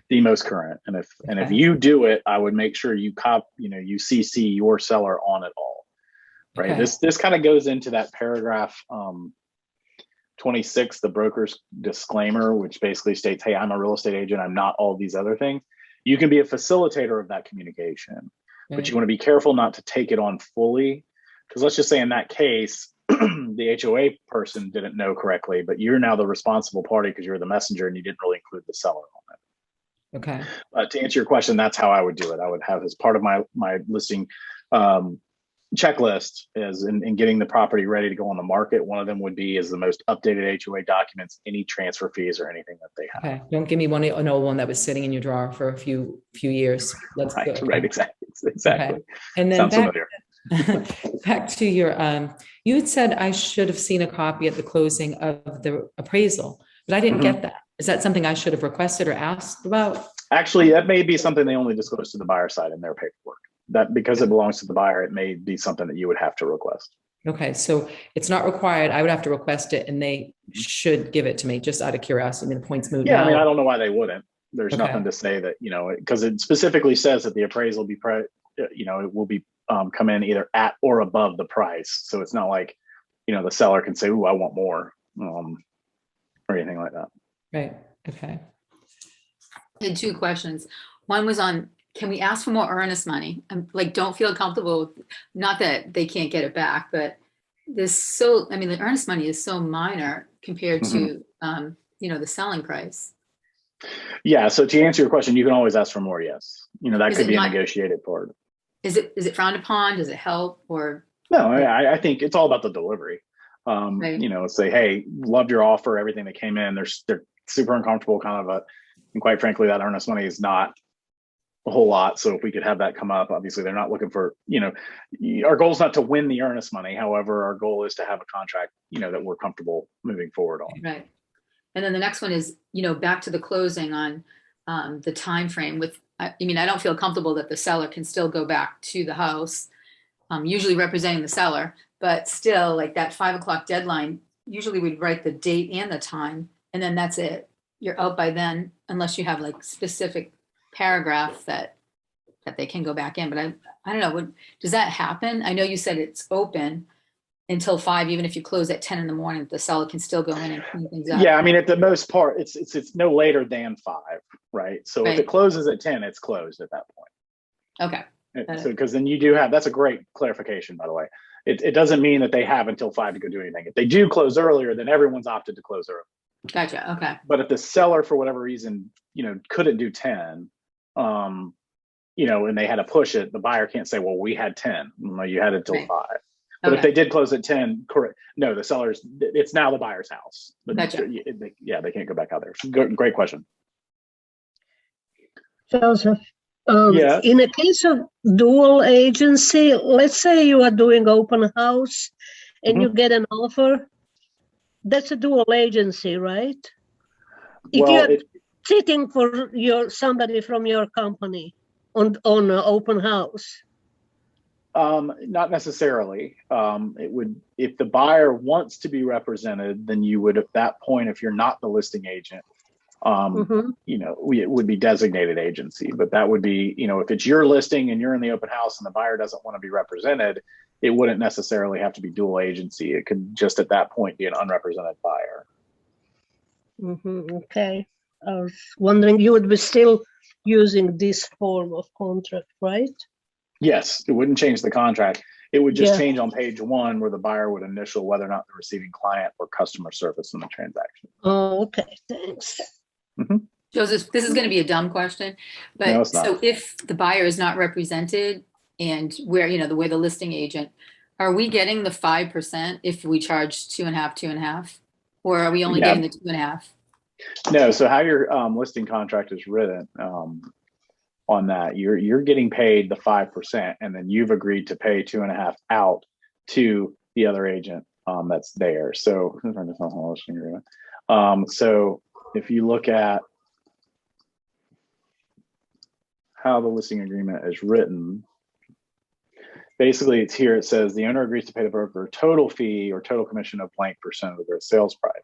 the most current, and if Okay. you do it, I would make sure you you CC your seller on it all. Right. Okay. This kind of goes into that paragraph 26, the broker's disclaimer, which basically states, hey, I'm a real estate agent. I'm not all these other things. You can be a facilitator of that communication. But you want to be careful not to take it on fully, because let's just say in that case, the HOA person didn't know correctly, but you're now the responsible party because you're the messenger and you didn't really include the seller on it. Okay. To answer your question, that's how I would do it. I would have as part of my listing checklist is in getting the property ready to go on the market. One of them would be is the most updated HOA documents, any transfer fees or anything that they have. Okay. Don't give me an old one that was sitting in your drawer for a few years. Let's Right. go. Right. Exactly. Okay. And then Sounds familiar. back to your, you had said I should have seen a copy at the closing of the appraisal, but I didn't get that. Is that something I should have requested or asked about? Actually, that may be something they only disclose to the buyer side in their paperwork. That because it belongs to the buyer, it may be something that you would have to request. Okay, so it's not required. I would have to request it, and they should give it to me just out of curiosity. I mean, the point's moved. Yeah, I mean, I don't know why they wouldn't. There's Okay. nothing to say that because it specifically says that the appraisal be it will be come in either at or above the price. So it's not like the seller can say, "Ooh, I want more," or anything like that. Right. Okay. I had two questions. One was on, can we ask for more earnest money? I'm don't feel comfortable, not that they can't get it back, but the earnest money is so minor compared to, the selling price. Yeah. So to answer your question, you can always ask for more. Yes. That Is could it be a not- negotiated part. Is it frowned upon? Does it help or? No, I think it's all about the delivery. Right. Say, hey, loved your offer, everything that came in. They're super uncomfortable, and quite frankly, that earnest money is not a whole lot. So if we could have that come up, obviously they're not looking for, our goal is not to win the earnest money. However, our goal is to have a contract, that we're comfortable moving forward on. Right. And then the next one is, back to the closing on the time frame with, I don't feel comfortable that the seller can still go back to the house, usually representing the seller, but still that 5 o'clock deadline, usually we'd write the date and the time, and then that's it. You're out by then, unless you have specific paragraph that they can go back in. But I don't know, does that happen? I know you said it's open until 5, even if you close at 10 in the morning, the seller can still go in and clean things up. Yeah, at the most part, it's no later than 5, right? So Right. if it closes at 10, it's closed at that point. Okay. So because then you do have, that's a great clarification, by the way. It doesn't mean that they have until 5 to go do anything. If they do close earlier, then everyone's opted to close early. Gotcha. Okay. But if the seller, for whatever reason, couldn't do 10, and they had to push it, the buyer can't say, well, we had 10. No, you had it till Right. 5. But if Okay. they did close at 10, correct. No, the seller's, it's now the buyer's house. But Gotcha. they can't go back out there. Great question. Joseph, Yeah. in a case of dual agency, let's say you are doing open house and you get an offer, that's a dual agency, right? If Well, you're sitting for somebody from your company on an open house. Not necessarily. It would, if the buyer wants to be represented, then you would, at that point, if you're not the listing agent, it would be designated agency. But that would be, if it's your listing and you're in the open house and the buyer doesn't want to be represented, it wouldn't necessarily have to be dual agency. It could just at that point be an unrepresented buyer. Okay. I was wondering, you would be still using this form of contract, right? Yes, it wouldn't change the contract. It would just Yeah. change on page 1 where the buyer would initial whether or not the receiving client or customer service in the transaction. Oh, okay, thanks. Joseph, this is going to be a dumb question, but No, it's not. so if the buyer is not represented, and where, the way the listing agent, are we getting the 5% if we charge 2.5, or are we only Yeah. getting the 2.5? No, so how your listing contract is written on that, you're getting paid the 5%, and then you've agreed to pay 2.5 out to the other agent that's there. So, so if you look at how the listing agreement is written, basically it's here. It says the owner agrees to pay the broker a total fee or total commission of blank percent of the gross sales price.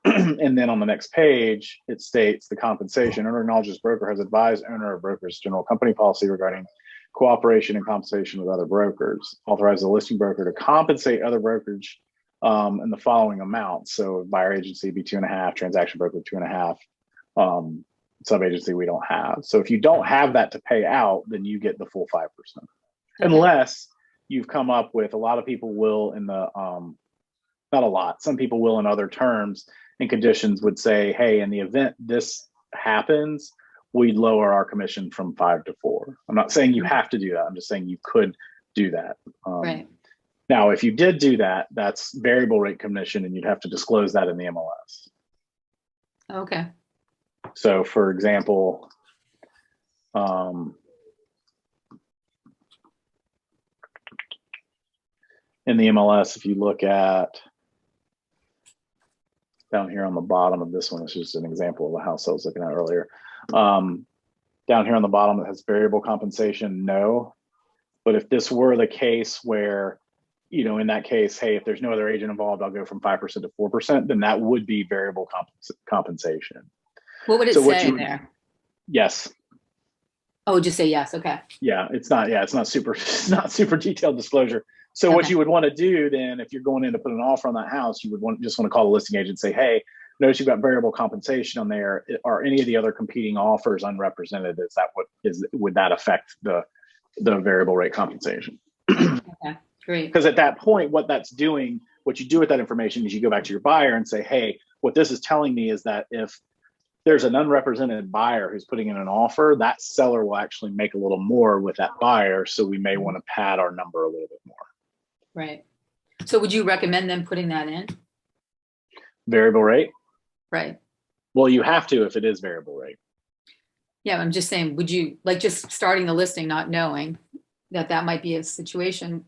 And then on the next page, it states the compensation. Owner acknowledges broker has advised owner of broker's general company policy regarding cooperation and compensation with other brokers. Authorize the listing broker to compensate other brokerage in the following amounts. So buyer agency be 2.5, transaction broker 2.5, sub agency we don't have. So if you don't have that to pay out, then you get the full 5%. Okay. Unless you've come up with, a lot of people will in the not a lot, some people will in other terms and conditions would say, hey, in the event this happens, we'd lower our commission from 5 to 4. I'm not saying you have to do that. I'm just saying you could do that. Right. Now, if you did do that, that's variable rate commission, and you'd have to disclose that in the MLS. Okay. So, for example, in the MLS, if you look at down here on the bottom of this one, this is just an example of a house I was looking at earlier. Down here on the bottom, it has variable compensation, no. But if this were the case where, in that case, hey, if there's no other agent involved, I'll go from 5% to 4%, then that would be variable compensation. What would it say there? Yes. Oh, just say yes. Okay. Yeah, it's not super detailed disclosure. So what you would want to do then, if you're going in to put an offer on that house, you would just want to call the listing agent and say, hey, notice you've got variable compensation on there. Are any of the other competing offers unrepresented? Would that affect the variable rate compensation? Okay, great. Because at that point, what you do with that information is you go back to your buyer and say, hey, what this is telling me is that if there's an unrepresented buyer who's putting in an offer, that seller will actually make a little more with that buyer. So we may want to pad our number a little bit more. Right. So would you recommend them putting that in? Variable rate? Right. Well, you have to if it is variable rate. Yeah, I'm just saying, would you, like, just starting the listing, not knowing that might be a situation,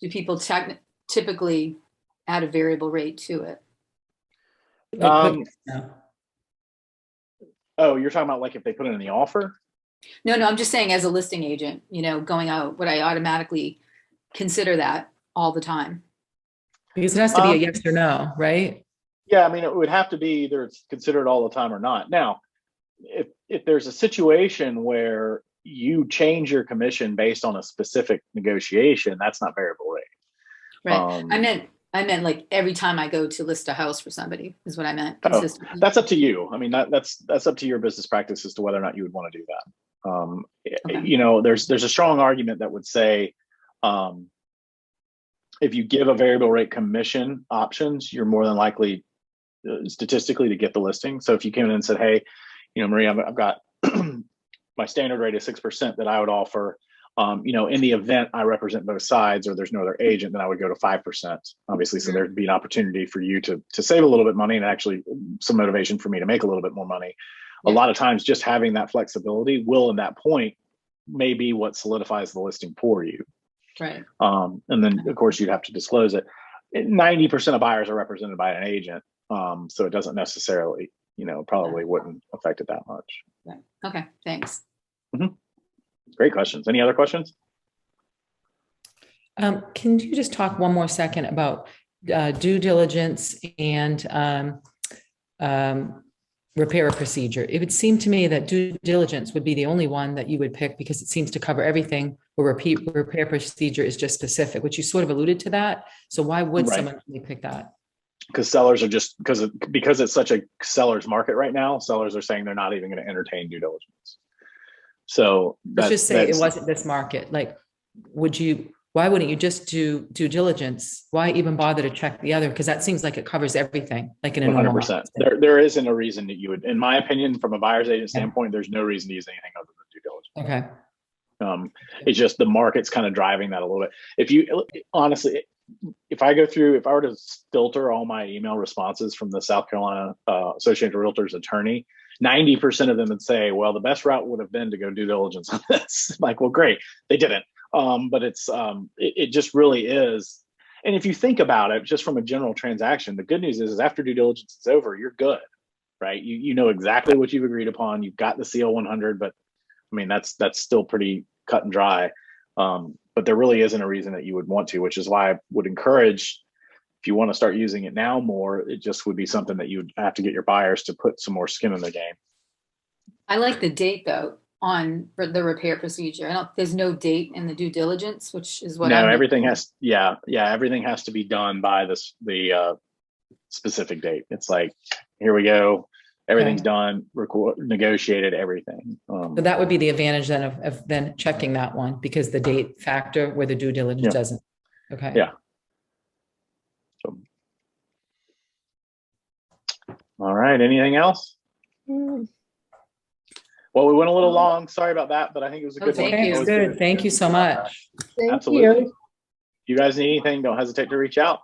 do people typically add a variable rate to it? Oh, you're talking about like if they put it in the offer? No, I'm just saying as a listing agent, going out, would I automatically consider that all the time? Because it has to be a yes or no, right? Yeah, I mean, it would have to be either it's considered all the time or not. Now, if there's a situation where you change your commission based on a specific negotiation, that's not variable rate. Right. I meant like every time I go to list a house for somebody is what I meant. That's up to you. I mean, that's up to your business practice as to whether or not you would want to do that. Okay. There's a strong argument that would say, if you give a variable rate commission options, you're more than likely statistically to get the listing. So if you came in and said, hey, Marie, I've got my standard rate is 6% that I would offer. In the event I represent both sides or there's no other agent, then I would go to 5%, obviously. So there'd be an opportunity for you to save a little bit of money and actually some motivation for me to make a little bit more money. Yeah. A lot of times just having that flexibility will, in that point, may be what solidifies the listing for you. Right. And then of course you'd have to disclose it. 90% of buyers are represented by an agent. So it doesn't necessarily, probably wouldn't affect it that much. Right. Okay. Thanks. Mm-hmm. Great questions. Any other questions? Can you just talk one more second about due diligence and repair procedure? It would seem to me that due diligence would be the only one that you would pick because it seems to cover everything, where repair procedure is just specific, which you sort of alluded to that. So why would someone really pick that? Because sellers are just, because it's such a seller's market right now, sellers are saying they're not even going to entertain due diligence. So let's just say it wasn't this market. Like, why wouldn't you just do due diligence? Why even bother to check the other? Because that seems like it covers everything, like in a 100%. There isn't a reason that you would, in my opinion, from a buyer's agent standpoint, there's no reason to use anything other than due diligence. Okay. It's just the market's kind of driving that a little bit. If you honestly, if I were to filter all my email responses from the South Carolina Associated Realtors attorney, 90% of them would say, well, the best route would have been to go due diligence on this. Like, well, great, they didn't. But it just really is. And if you think about it, just from a general transaction, the good news is after due diligence is over, you're good, right? You know exactly what you've agreed upon. You've got the CO 100, but I mean, that's still pretty cut and dry. But there really isn't a reason that you would want to, which is why I would encourage, if you want to start using it now more, it just would be something that you would have to get your buyers to put some more skin in the game. I like the date though on the repair procedure. There's no date in the due diligence, which is what everything has to be done by the specific date. It's like, here we go. Everything's done, negotiated, everything. So that would be the advantage then of then checking that one, because the date factor where the due diligence doesn't. Okay. Yeah. So, all right. Anything else? Well, we went a little long. Sorry about that, but I think it was a good one. Thank you. Good. Thank you so much. Absolutely. If you guys need anything, don't hesitate to reach out.